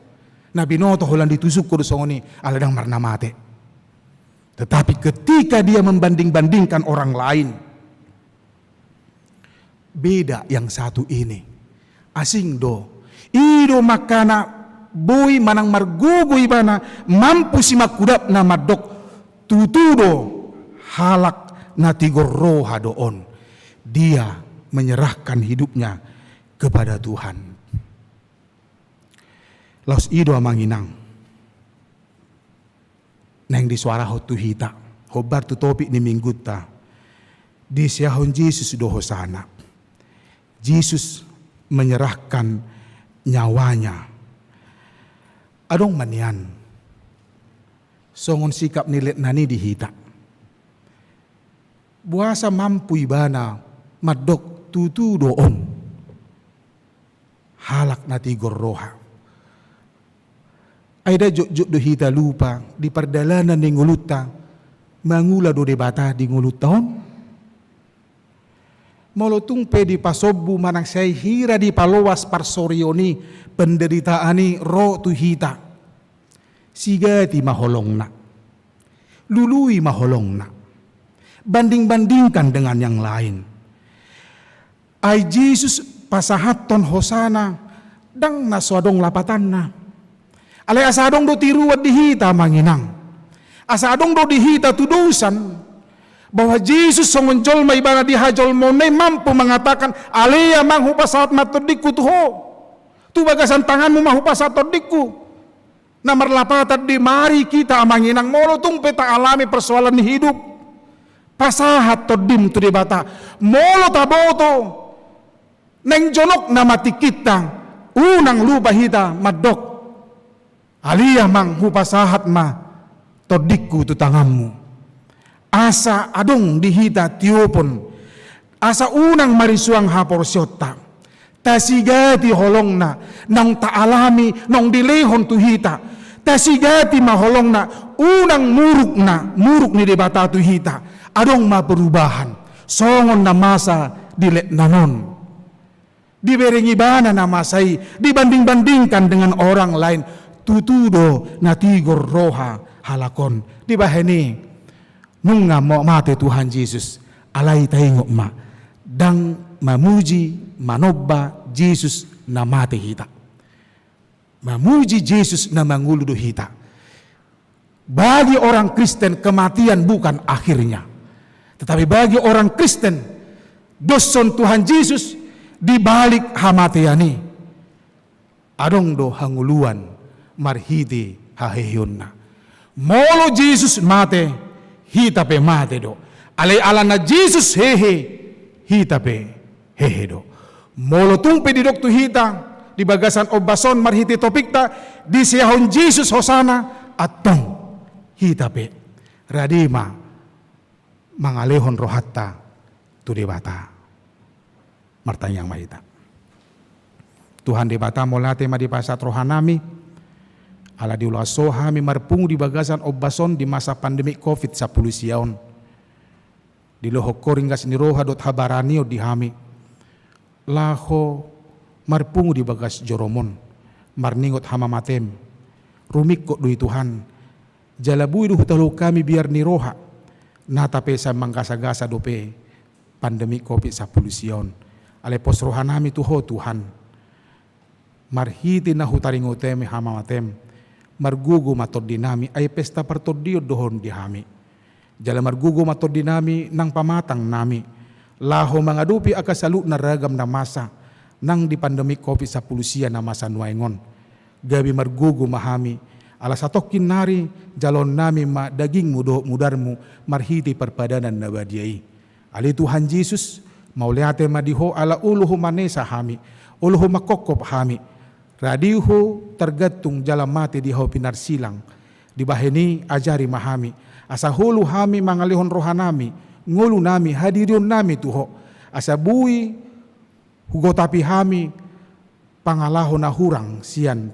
Speaker 3: Na binoto holan ditusuk ko song ni aladang marna mate. Tetapi ketika dia membanding-bandingkan orang lain. Beda yang satu ini. Asing do. Ido makana boy manang margugoy bana mampu si makudap na madok tutudo halak na tigorroha doon. Dia menyerahkan hidupnya kepada Tuhan. Laos ido amanginang. Neng di suara ho tuhita. Hobar tu topik ni mingguta. Di siahon Yesus do hosana. Yesus menyerahkan nyawanya. Adong manian. Songon sikap nilit nani dihita. Buasa mampu ibana madok tutu doon. Halak nati gorroha. Aida jok-jok do hita lupa di perdalanan di nguluta mangula do debata di nguluton. Molotung pe di pasobu manang say hira di palowas parsorioni penderitaani ro tu hita. Sigati maholong na. Lului maholong na. Banding-bandingkan dengan yang lain. Ay Jesus pasahaton hosana dang naswadong lapatan na. Alay asadong do tiruat dihita manginang. Asadong do dihita tudusan bahwa Jesus songonjol may bana dihajol mo na mampu mengatakan alaya manghupasat matodikku tuho. Tu bagasan tanganmu mahupasat todikku. Na marlapatat di mari kita manginang molo tung peta alami persoalan hidup. Pasahat todim tu debata. Molo taboto. Neng jonok na mati kita. Unang lupa hita madok. Aliyah mang hupasahat ma todikku tu tanganmu. Asa adong dihita tiupon. Asa unang marisuang hapor syota. Tasigati holong na nang taalami nang dilehon tu hita. Tasigati maholong na unang muruk ni debata tu hita. Adong maperubahan. Songon na masa dilek nanon. Diberingi bana na masay. Dibanding-bandingkan dengan orang lain. Tutudo natigor roha halakon. Di bahani nung nga mo mate Tuhan Yesus alay tayo ma dang mamuji manobba Jesus na mate hita. Mamuji Jesus na manguludo hita. Bagi orang Kristen kematian bukan akhirnya, tetapi bagi orang Kristen doson Tuhan Yesus di balik hamatiani adong do hanguluan marhiti haheyonna. Molo Yesus mate hita pe mate do. Alay alana Jesus hehe hita pe hehe do. Molo tumpe di doktu hita di bagasan obason marhiti topikta di siyahon Jesus hosana atong hita pe radima mangalehon rohatta tu debata martanyang mahita. Tuhan debata molate ma di pasat rohanami ala diulaso hami marpungu di bagasan obason di masa pandemi COVID-10 siaon. Di lohok koringgas ni roha dot habaranio di hami laho marpungu di bagas joromon marningot hama matem rumik kok dui Tuhan jalabui duh telu kami biar ni roha natape sa mangkasa-gasa dope pandemi COVID-10 sion ale pos rohanami tuho Tuhan marhiti na hutaringoteme hama matem margugu matod dinami ay pesta partodio dohon di hami jala margugu matod dinami nang pamatang nami laho mangadupi akasalu na ragam na masa nang di pandemi COVID-10 siya na masa nuaingon gabi margugu mahami alas atokin nari jalon nami ma daging mudarmu marhiti perpadanan na badiai. Ali Tuhan Yesus mauliate madiho ala uluhu manesa hami, uluhu makokop hami. Radihu tergantung jalan mati diho pinar silang. Di baheni ajari mahami. Asa hulu hami mangalihon rohanami, ngulu nami hadirion nami tuho. Asa bui hugotapi hami pangalahon na hurang sian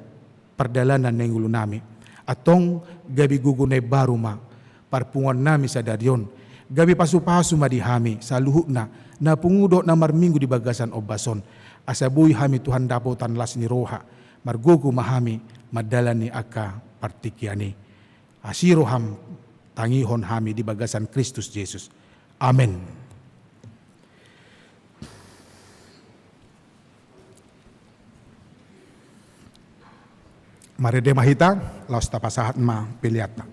Speaker 3: perdalanan ng ulu nami. Atong gabi gugunay baru ma parpungan nami sa darion gabi pasu-pasu madihami sa luhuk na napungudo na marminggu di bagasan obason asabuy hami Tuhan dapotan las ni roha margugu mahami madalan ni aka partikiani asiroham tangihon hami di bagasan Kristus Yesus. Amen. Marede mahita, laos tapasahat ma piliatna.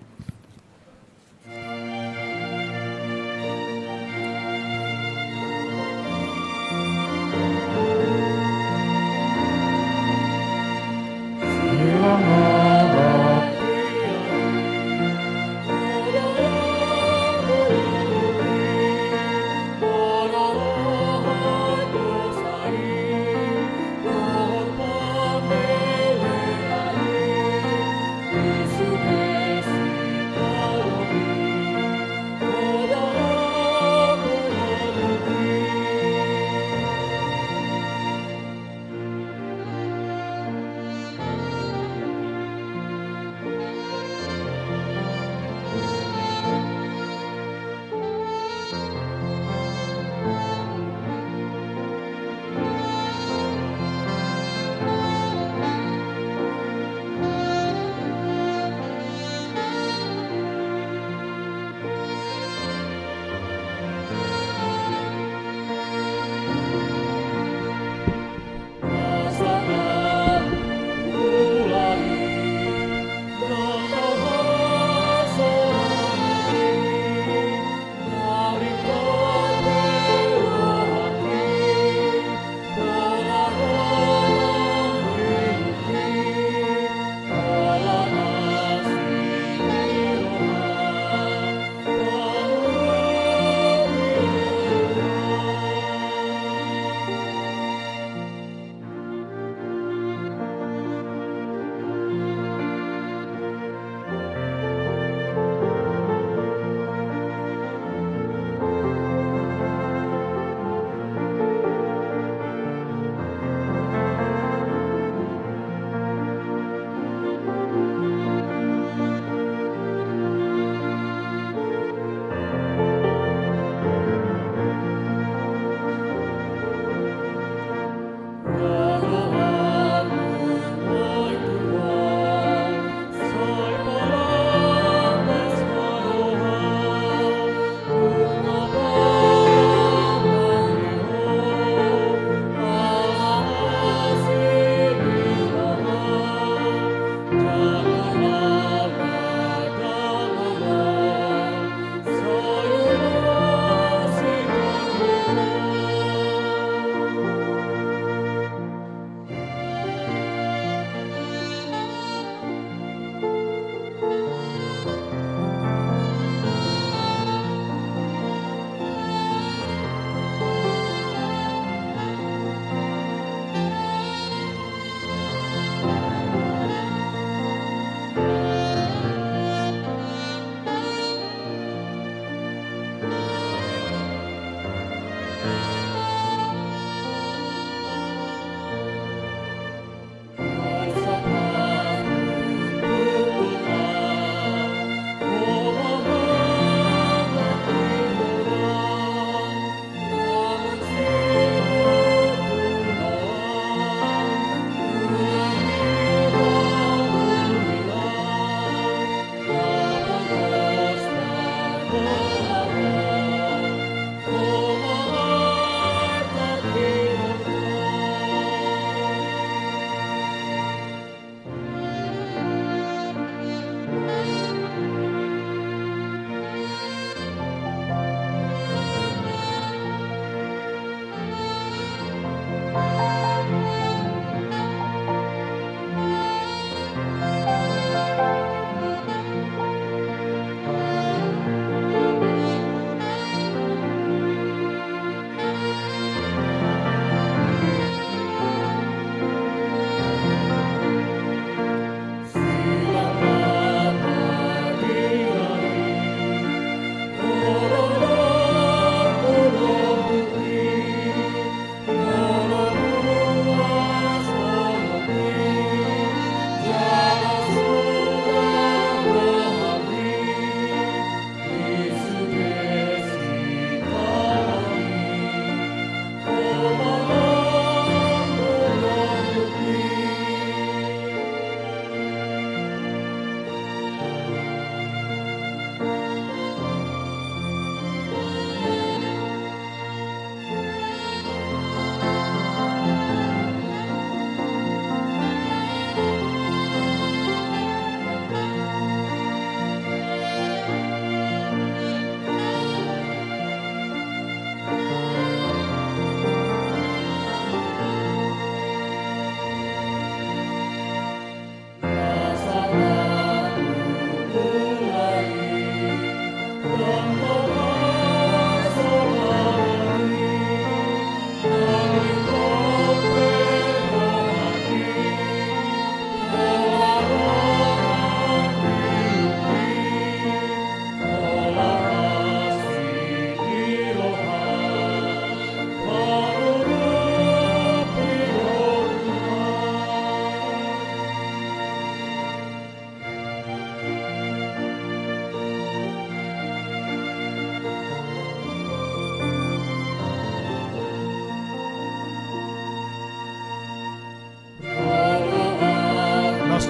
Speaker 4: Yesus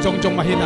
Speaker 3: jongjong mahina.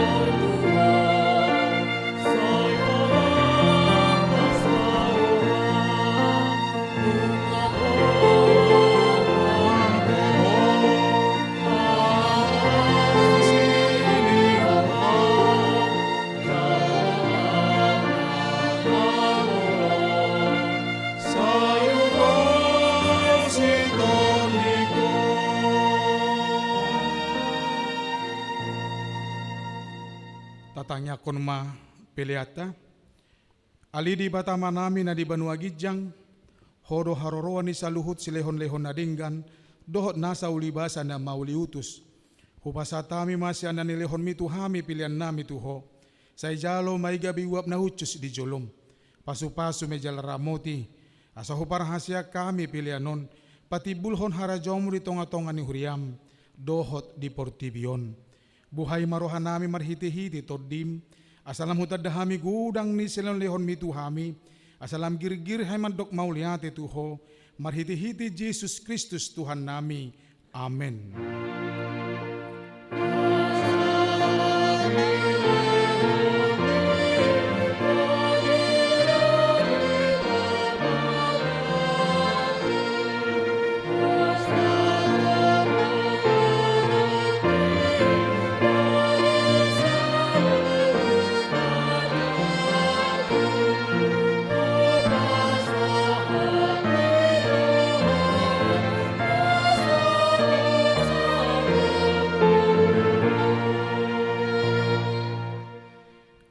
Speaker 3: Tatangnya kon ma peleata, ali di batama nami na di Banua Gijang, hodo haroroa ni saluhut silehon-lehon na dinggan, dohot nasa ulibasa na mauliutus. Hupasatami masya na nilehon mitu hami pilihan nami tuho, say jalo may gabi wap na hucus di jolom, pasu-pasu may jalaramoti, asa huparahasya kami pilihanon, pati bulhon harajom di tonga-tonga ni huriam, dohot di portibion. Buhay marohan nami marhiti-hiti todim, asalam hutadahami gudang ni silon lehon mitu hami, asalam gir-gir hay mandok mauliate tuho, marhiti-hiti Jesus Kristus Tuhan nami. Amen.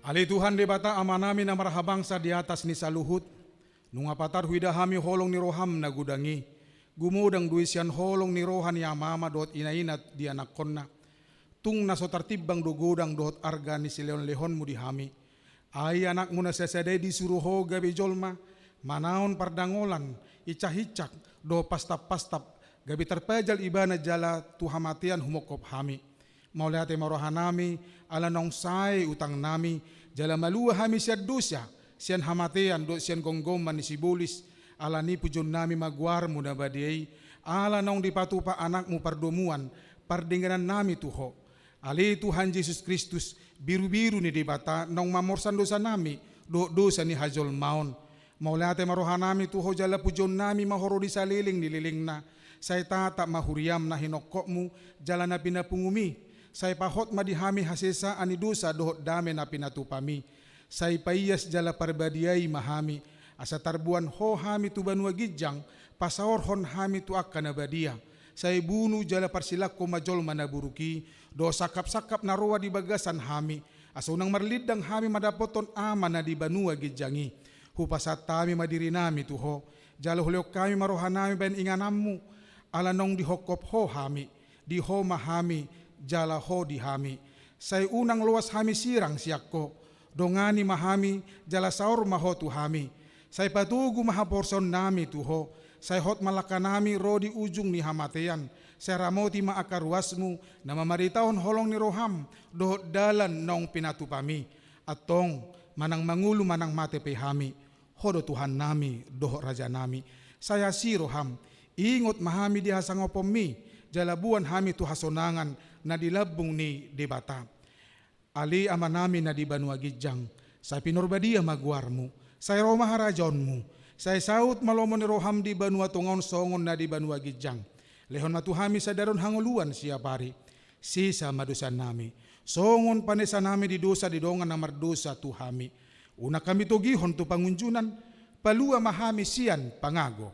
Speaker 3: Ali Tuhan de bata ama namin na marahabangsa di atas ni saluhut, nung apatar huidahami holong ni roham na gudangi, gumudang duisyan holong ni rohan ni amama doot inainat di anak konna, tung naso tartibang dugudang doot arga ni sileon-lehon mo di hami, ay anak mo na sesede di suruho gabi jolma, manaon pardangolan, icah-icak, do pastap-pastap, gabi terpejal iba na jala tuhamatian humokop hami. Maulate marohan nami, ala nong say utang nami, jala malua hami siya dusya, siyan hamatian do siyan gonggoman ni sibulis, ala ni pujon nami magwar mo na badiyay, ala nong dipatupa anak mo pardomuan, pardinganan nami tuho. Ali Tuhan Jesus Kristus, biru-biru ni dibata, nong mamorsan dosa nami, dosa ni hajol maon. Maulate marohan nami tuho jala pujon nami mahoro di saliling nililing na, say tata mahuriam na hinokok mo, jala na pinapungumi, say pahot madihami hasesa ani dosa dohot dame na pinatupami. Say paiyas jala parbadiyay mahami. Asa tarbuan ho hami tu Banua Gijang, pasaorhon hami tu akka na badia. Say bunu jala parsilak ko majol manaburuki, do sakap-sakap na ruwa di bagasan hami. Asa unang marlidang hami madapoton ama na di Banua Gijangi. Hupasat tami madiri nami tuho, jala huliok kami marohan nami ben inganamu, alanong dihokop ho hami, di ho mahami, jala ho di hami. Say unang luas hami sirang siyakko, dongani mahami, jala saur maho tu hami. Say patugu mahaporson nami tuho, say hot malaka nami rodi ujung ni hamatean, say ramoti maakarwasmu, na mamaritahon holong ni roham, dohot dalan nong pinatupami, atong manang mangulu manang matepe hami, hodo Tuhan nami, dohot raja nami. Saya si roham, ingot mahami dihasangopomi, jalabuan hami tu hasonangan, na dilabung ni debata. Ali ama namin na di Banua Gijang, say pinorbadia magwarmu, say roma harajonmu, say saut malomo ni roham di Banua tungaon songon na di Banua Gijang. Lehon matuhami sa daron hanguluan siya pari, sisa madusan nami, songon panesa nami di dosa di dongan na mardosa tuhami. Una kami tugihon tu pangunjunan, palua mahami siyan pangago.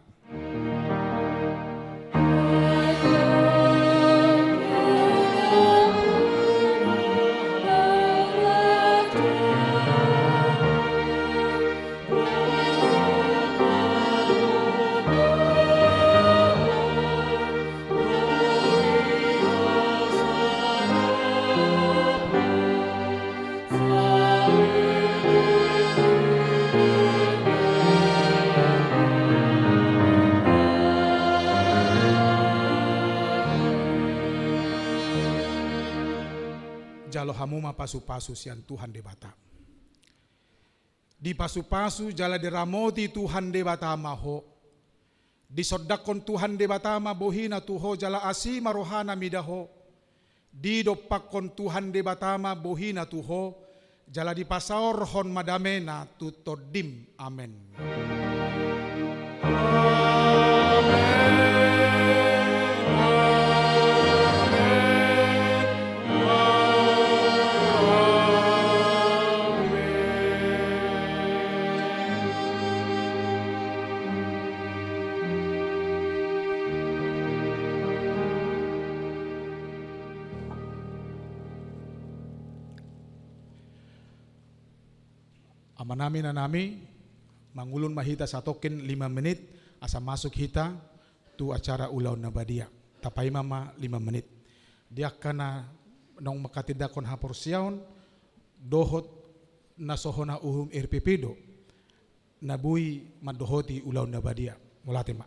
Speaker 3: Jalo hamuma pasu-pasu sian Tuhan de bata. Di pasu-pasu jala diramoti Tuhan de bata maho. Di sodakon Tuhan de bata mabohina tuho jala asi marohana midaho. di dopakon Tuhan de batama bohina tuho, jala di pasaor hon madame na tutodim. Amen. Amanami na nami, mangulun mahita sa token 5 menit, asa masuk hita, tu acara ulaw na badia. Tapay mama 5 menit. Diak ka na nung makatidakon hapor siyaon, dohot na sohona uhum irpipido, nabuy madohoti ulaw na badia. Mulati ma.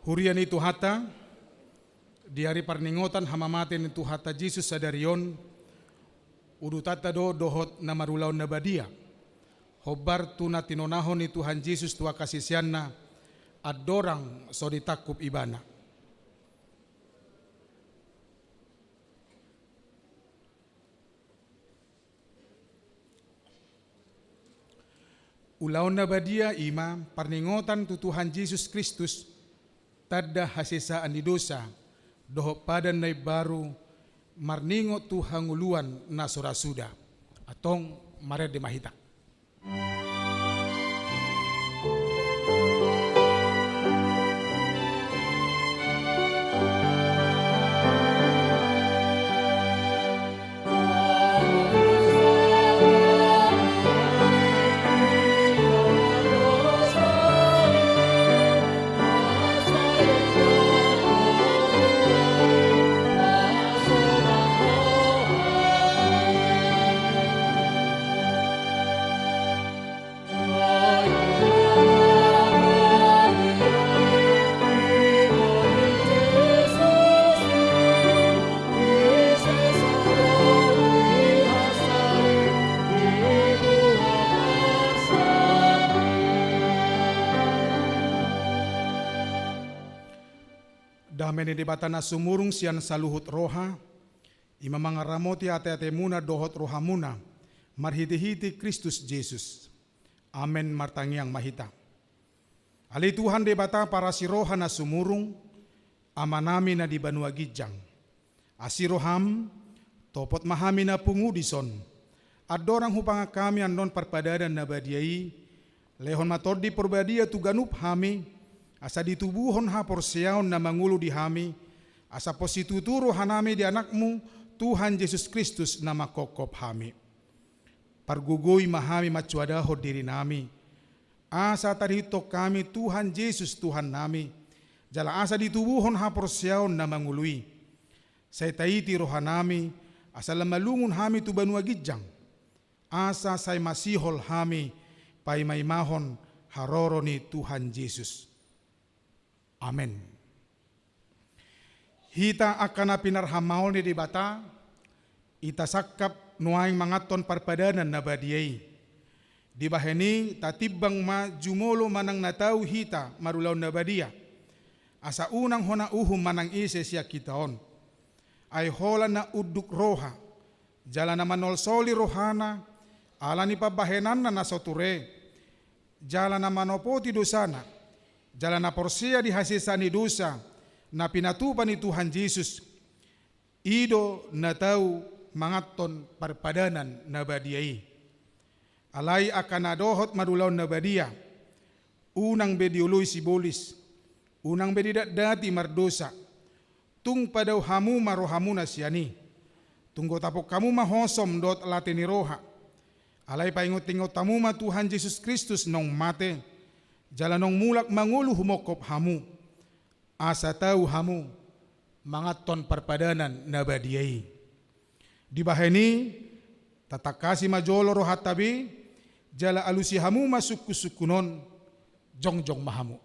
Speaker 3: Hurian itu hata, di hari parningotan hamamaten itu hata Jesus sadarion, udutata dohot na marulaw na badia. Hobar tu na tinonahon ni Tuhan Jesus tua kasisianna, at dorang so ditakup ibana. Ulaon na badia ima, parningotan tu Tuhan Jesus Kristus, tada hasisaan di dosa, doho padan na baru, marningot tu hanguluan na surasuda, atong mared de mahita. Damai ni debata na sumurung sian saluhut roha, ima mga ramoti ate muna dohot roha muna, marhiti-hiti Kristus Jesus. Amen martangiang mahita. Ali Tuhan debata para si roha na sumurung, amanami na di banua gijang. Asiroham, topot mahami na pungudison, adorang hupanga kami andon parpadadan na badiai, lehon matod di porbadia tu ganup hami, asa ditubuhon ha porsiaon na mangulu di hami, asa posituturo hanami di anakmu, Tuhan Yesus Kristus na makokop hami. Pargugoy mahami macuadaho diri nami, asa tarito kami Tuhan Yesus Tuhan nami, jala asa ditubuhon ha porsiaon na mangului. Say taiti rohanami, asa lamalungun hami tu banua gijang, asa say masihol hami, paimaymahon haroro ni Tuhan Yesus. Amen. Hita akan na pinarhamaol ni debata, itasakap nuaing mangaton parpadanan na badiyay. Di baheni tatibang ma jumolo manang natau hita marulaw na badiya. Asa unang hona uhum manang ise siya kitaon. Ay hola na uduk roha, jala na manolsoli rohana, ala ni pabahenan na nasoture, jala na manopoti dosana, jala na porsia di hasisa ni dosa na pinatupan ni Tuhan Yesus. Ido na tau mangaton parpadanan na badiyai. Alay akan nadohot marulaw na badiya. Unang bediuloy sibolis. Unang bedidati mardosa. Tung padaw hamu marohamu na siyani. Tunggo tapok kamu mahosom dot lati ni roha. Alay paingot-ingot tamu ma Tuhan Yesus Kristus nong mate. Jalanong mulak mangulu humokop hamu, asa tahu hamu, mangaton parpadanan na badiyai. Di baheni, tatakasi majolo rohat tabi, jala alusi hamu masuk kusukunon, jongjong mahamu.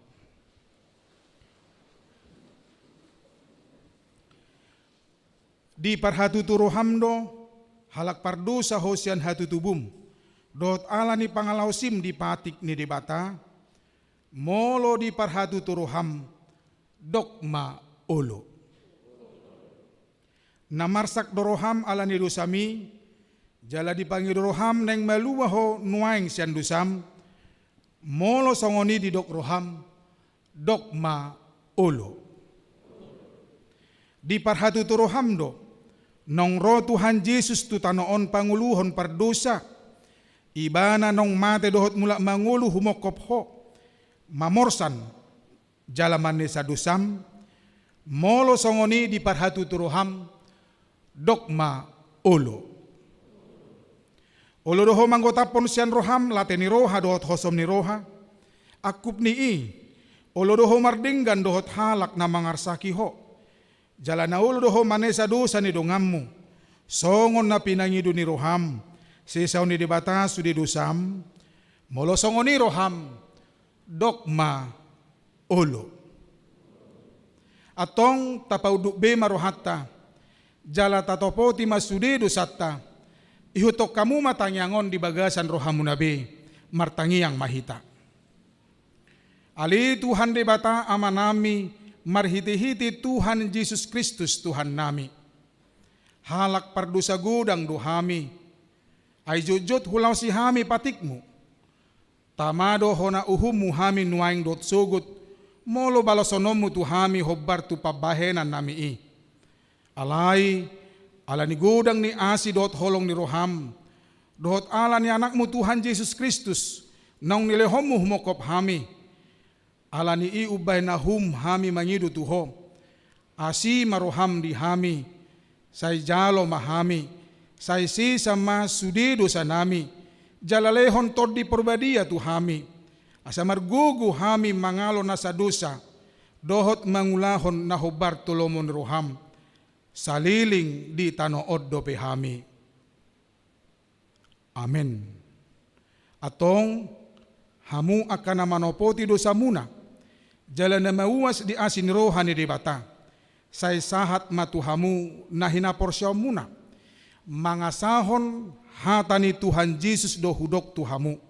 Speaker 3: Di parhatutu rohamdo, halak pardosa hosian hatutubum, dot ala ni pangalausim di patik ni debata, molo di parhatu turuham dokma olo. Namarsak doroham ala ni dosami, jala dipanggil doroham neng maluwaho nuaing sian dosam, molo songoni di dok roham dokma olo. Di parhatu turuham do, nong ro Tuhan Yesus tu tanoon panguluhon pardosa, ibana nong mate dohot mula mangulu humokop ho, mamorsan jalaman sa dusam, molo songoni di parhatu turuham dokma olo. Olo doho manggotapon sian roham lateni roha dohot hosom ni roha, akup ni i, olo doho mardinggan dohot halak na mangarsaki ho, jalana olo doho manesa dosa ni dongammu, songon na pinangidu ni roham, sisaw ni dibata sudi dosam, molo songoni roham dokma olo. Atong tapauduk be marohatta, jala tatopo ti masude dosatta, ihutok kamu matangyangon di bagasan rohamu nabe, martangiang mahita. Ali Tuhan de bata ama nami, marhiti-hiti Tuhan Yesus Kristus Tuhan nami. Halak pardusa gudang duhami, ay jujut hulaw si hami patikmu. Tamado hona uhum hami nuaing dot sugut, molo balasonomu tu hami hobbar tu pabahenan nami i. Alai, ala ni gudang ni asi dot holong ni roham, dot ala ni anakmu Tuhan Yesus Kristus, naung nilehomu humokop hami. Ala ni i ubay na hami mangidu tuho, asi maroham di hami, say jalo mahami, say si sama sudido sa nami, jalalehon tod di porbadia tu hami, asa margugu hami mangalo na sa dosa, dohot mangulahon na hubar tulomon roham, saliling di tanood do hami. Amen. Atong hamu akan manopoti dosa muna, jalan na mauwas di asin rohani di bata, say sahat matuhamu na hinaporsyaw muna, mangasahon hata ni Tuhan Yesus do hudok tuhamu.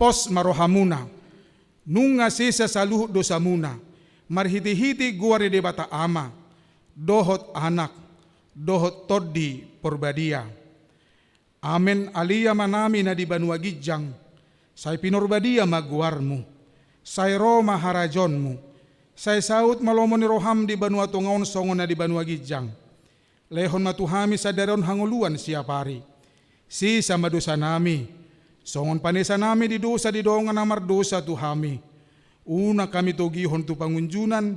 Speaker 3: Pos marohamuna, nunga sisa saluh dosa muna, marhiti-hiti guari de bata ama, dohot anak, dohot toddi porbadia. Amen alia manami na di banua gijang, say pinorbadia maguarmu, say Roma harajonmu, say saut malomon ni roham di banua tungaon songon na di banua gijang. Lehon matuhami sa daron hanguluan siapari, si sama dosa nami, songon panesa nami di dosa di dongan amar dosa tuhami. Una kami togihon tu pangunjunan,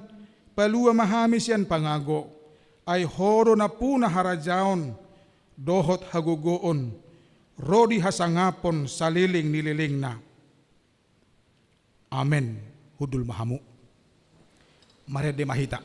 Speaker 3: palua mahami siyan pangago, ay horo na puna harajaon, dohot hagugoon, rodi hasangapon saliling nililing na. Amen. Hudul mahamu. Mari de mahita.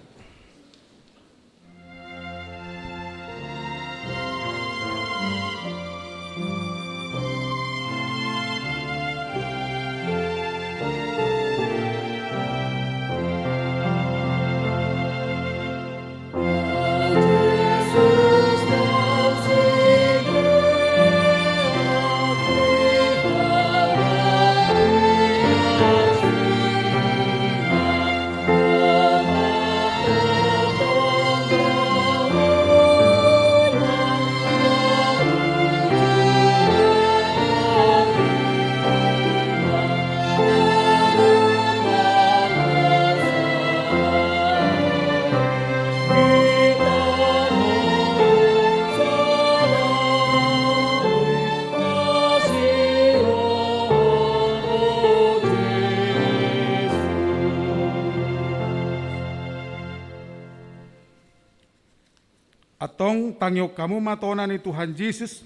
Speaker 3: Atong tangyo kamu matonan ni Tuhan Yesus,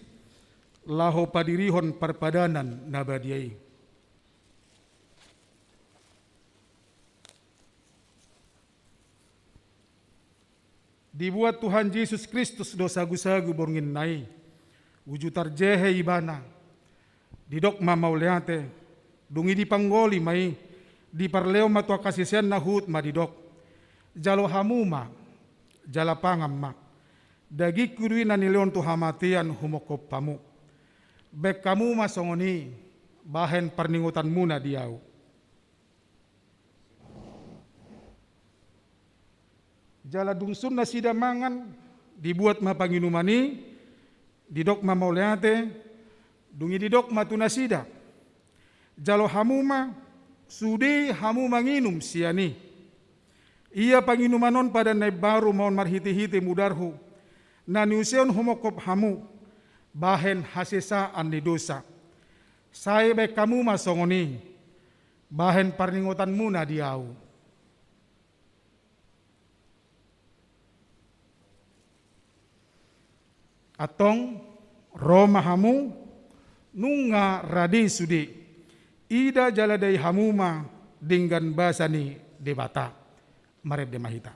Speaker 3: laho padirihon parpadanan na badiay. Dibuat Tuhan Yesus Kristus do sagu-sagu borngin nai, wujutar jehe ibana, didok mamauleate, dungi di panggoli mai, di parleo matua kasisian na hut madidok, jalo hamuma, jala pangam ma, dagi kurui na nileon tu hamatian humokop pamu. Bek kamu masongoni, bahen perningutan muna diau. Jala dungsun na sidamangan, dibuat mapanginumani, didok mamauleate, dungi didok matunasida. Jalo hamuma, sudi hamu manginum siani. Ia panginumanon pada nai baru maun marhiti-hiti mudarhu, na niuseon humokop hamu, bahen hasesa andi dosa. Saya baik kamu masongoni, bahen parningotan muna diau. Atong Roma hamu, nunga radi sudi, ida jaladai hamuma dinggan basani debata, marep de mahita.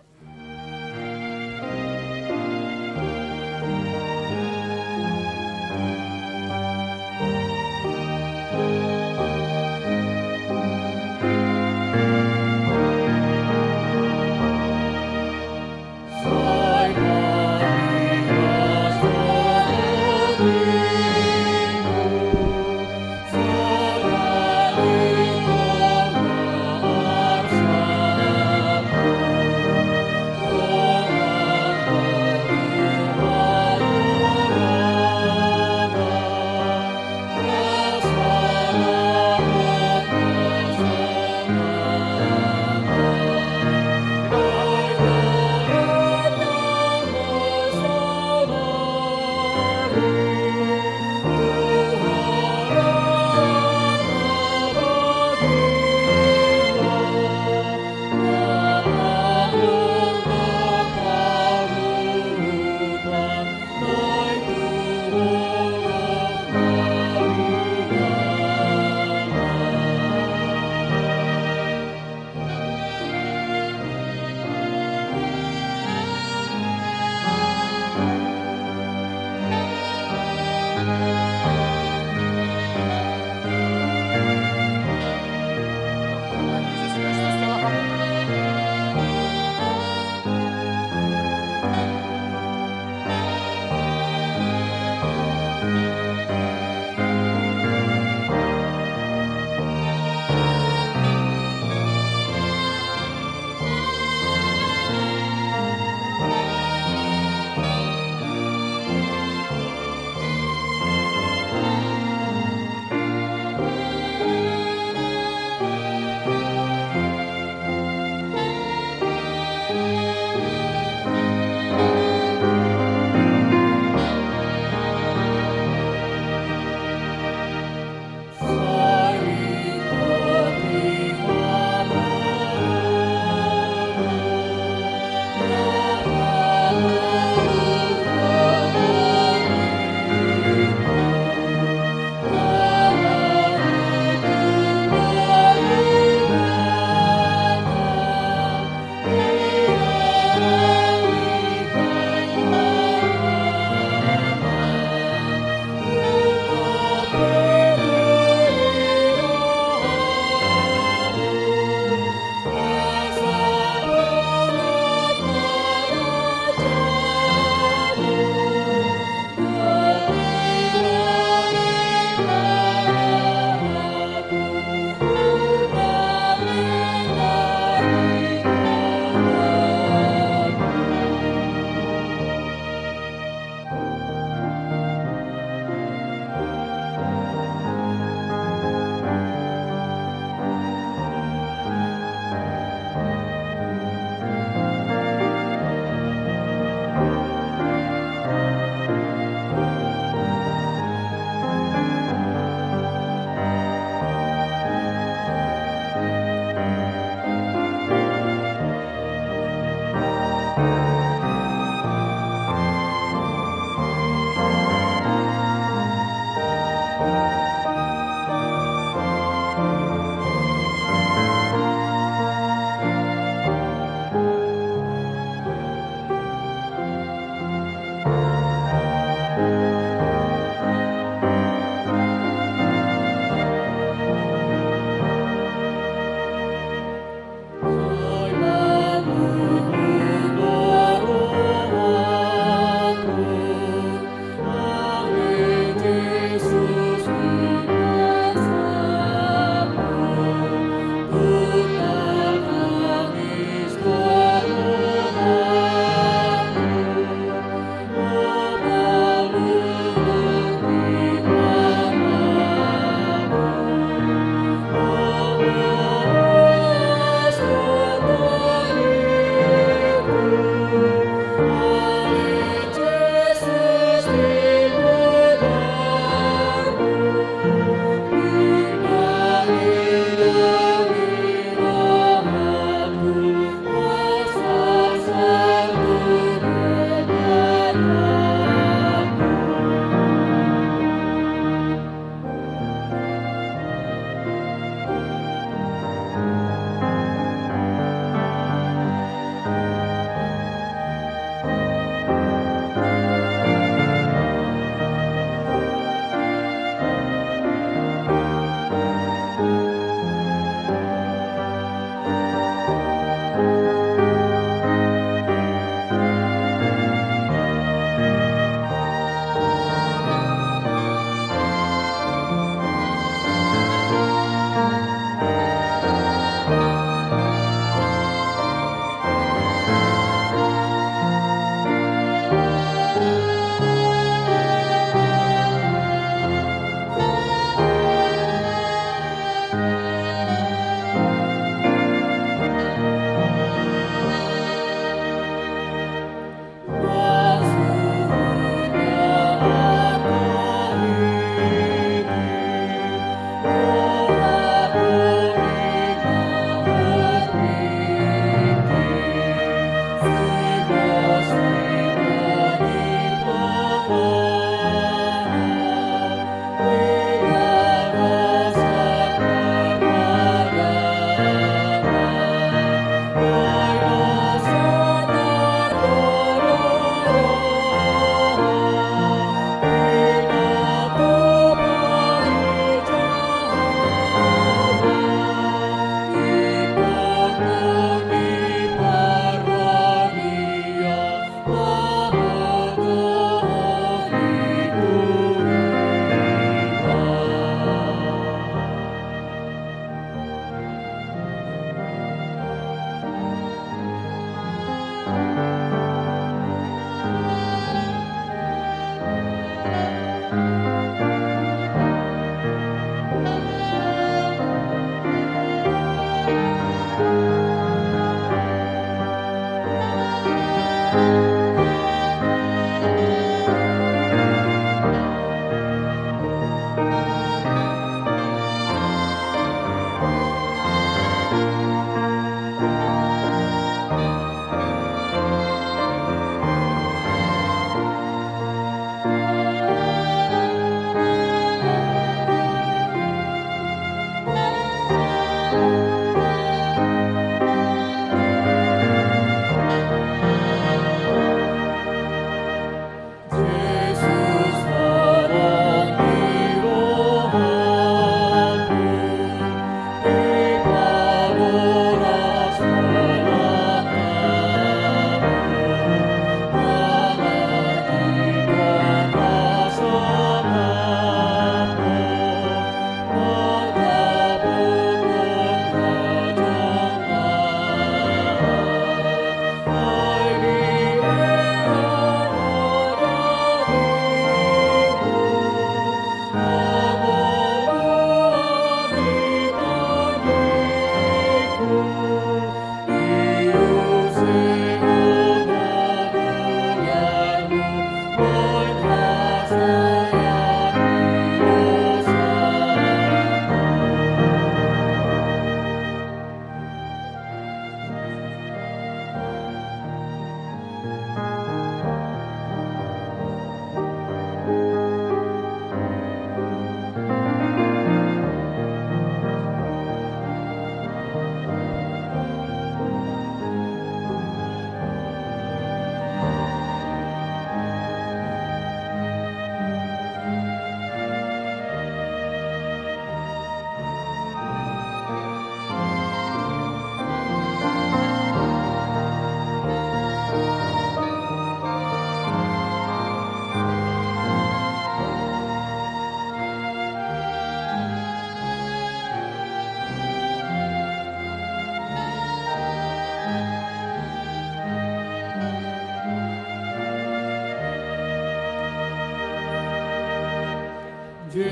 Speaker 4: Ulang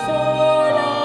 Speaker 4: sola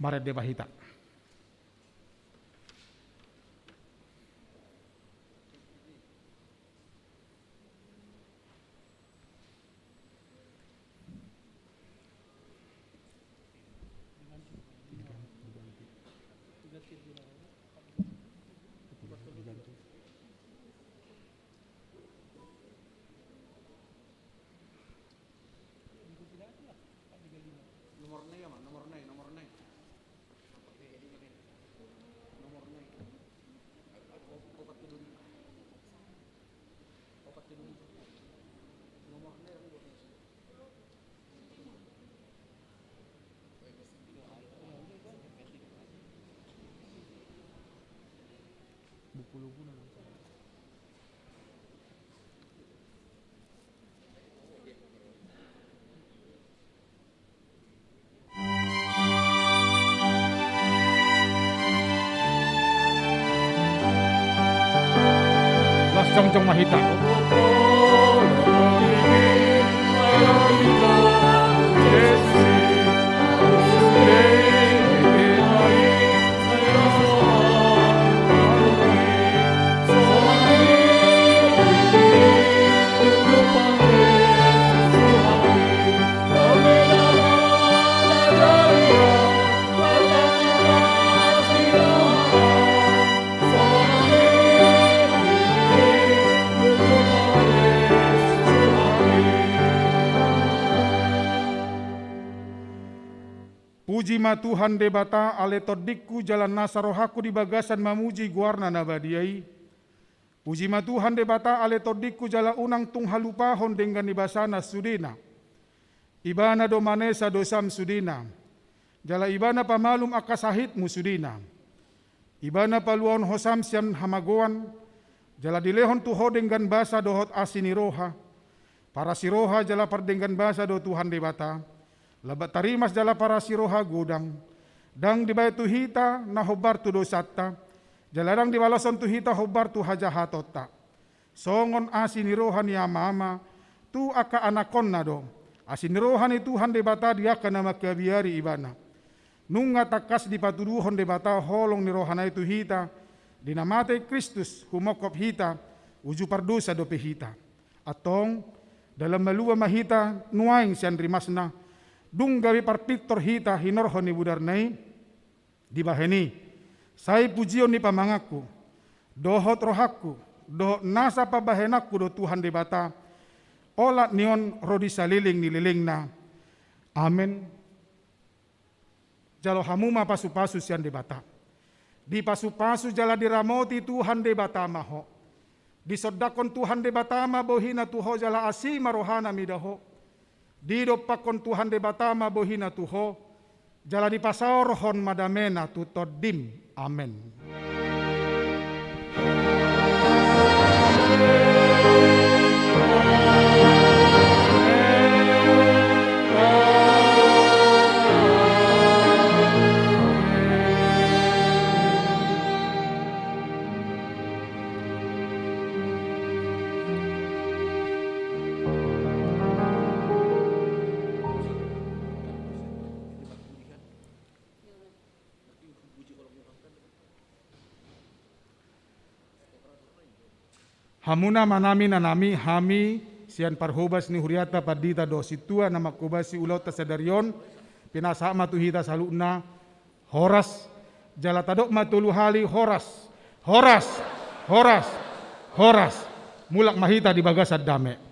Speaker 3: Maret de bahita. Las Jongjong Mahita. Puji ma Tuhan debata ale todikku jalan nasa rohaku di bagasan mamuji guarna nabadiai. Puji ma Tuhan debata ale todikku jala unang tung halupahon dengan ibasana sudina. Ibana do manesa dosam sudina. Jala ibana pamalum akasahitmu sudina. Ibana paluon hosam siam hamagoan. Jala dilehon tuho dengan basa dohot asini roha. Para siroha jala pardenggan basa do Tuhan debata. Labat tarimas jala para siroha gudang. Dang di bayat tuhita na hobar tu dosata. Jalarang di walason tuhita hobar tu hajahatota. Songon asinirohan ya mama. Tu aka anakon na do. Asinirohan itu Tuhan debata dia kana makiabiari ibana. Nunga takas di patuduhon debata holong ni rohana itu hita. Dinamate Kristus humokop hita. Uju pardosa do pehita. Atong dalam malua mahita nuaing sian rimasna. Dung gawi parpiktor hita hinorhon ni budarnai di baheni. Sai pujion ni pamangaku. Dohot rohaku. Dohot nasa pabahenaku do Tuhan debata. Olat nion rodi saliling nililingna. Amen. Jalo hamuma pasu-pasu sian debata. Di pasu-pasu jala diramoti Tuhan debata maho. Di sodakon Tuhan debata ma bohina tuho jala asima rohana midaho. Di dopakon Tuhan debatama bohina tuho, jala di pasaorhon madamena tutodim. Amen. Hamuna manami nanami hami sian parhobas ni huriata padita do situa nama kubasi ulau tasadarion pinasa matuhita saluna horas jala tadok matulu hali horas mulak mahita di bagasad dame.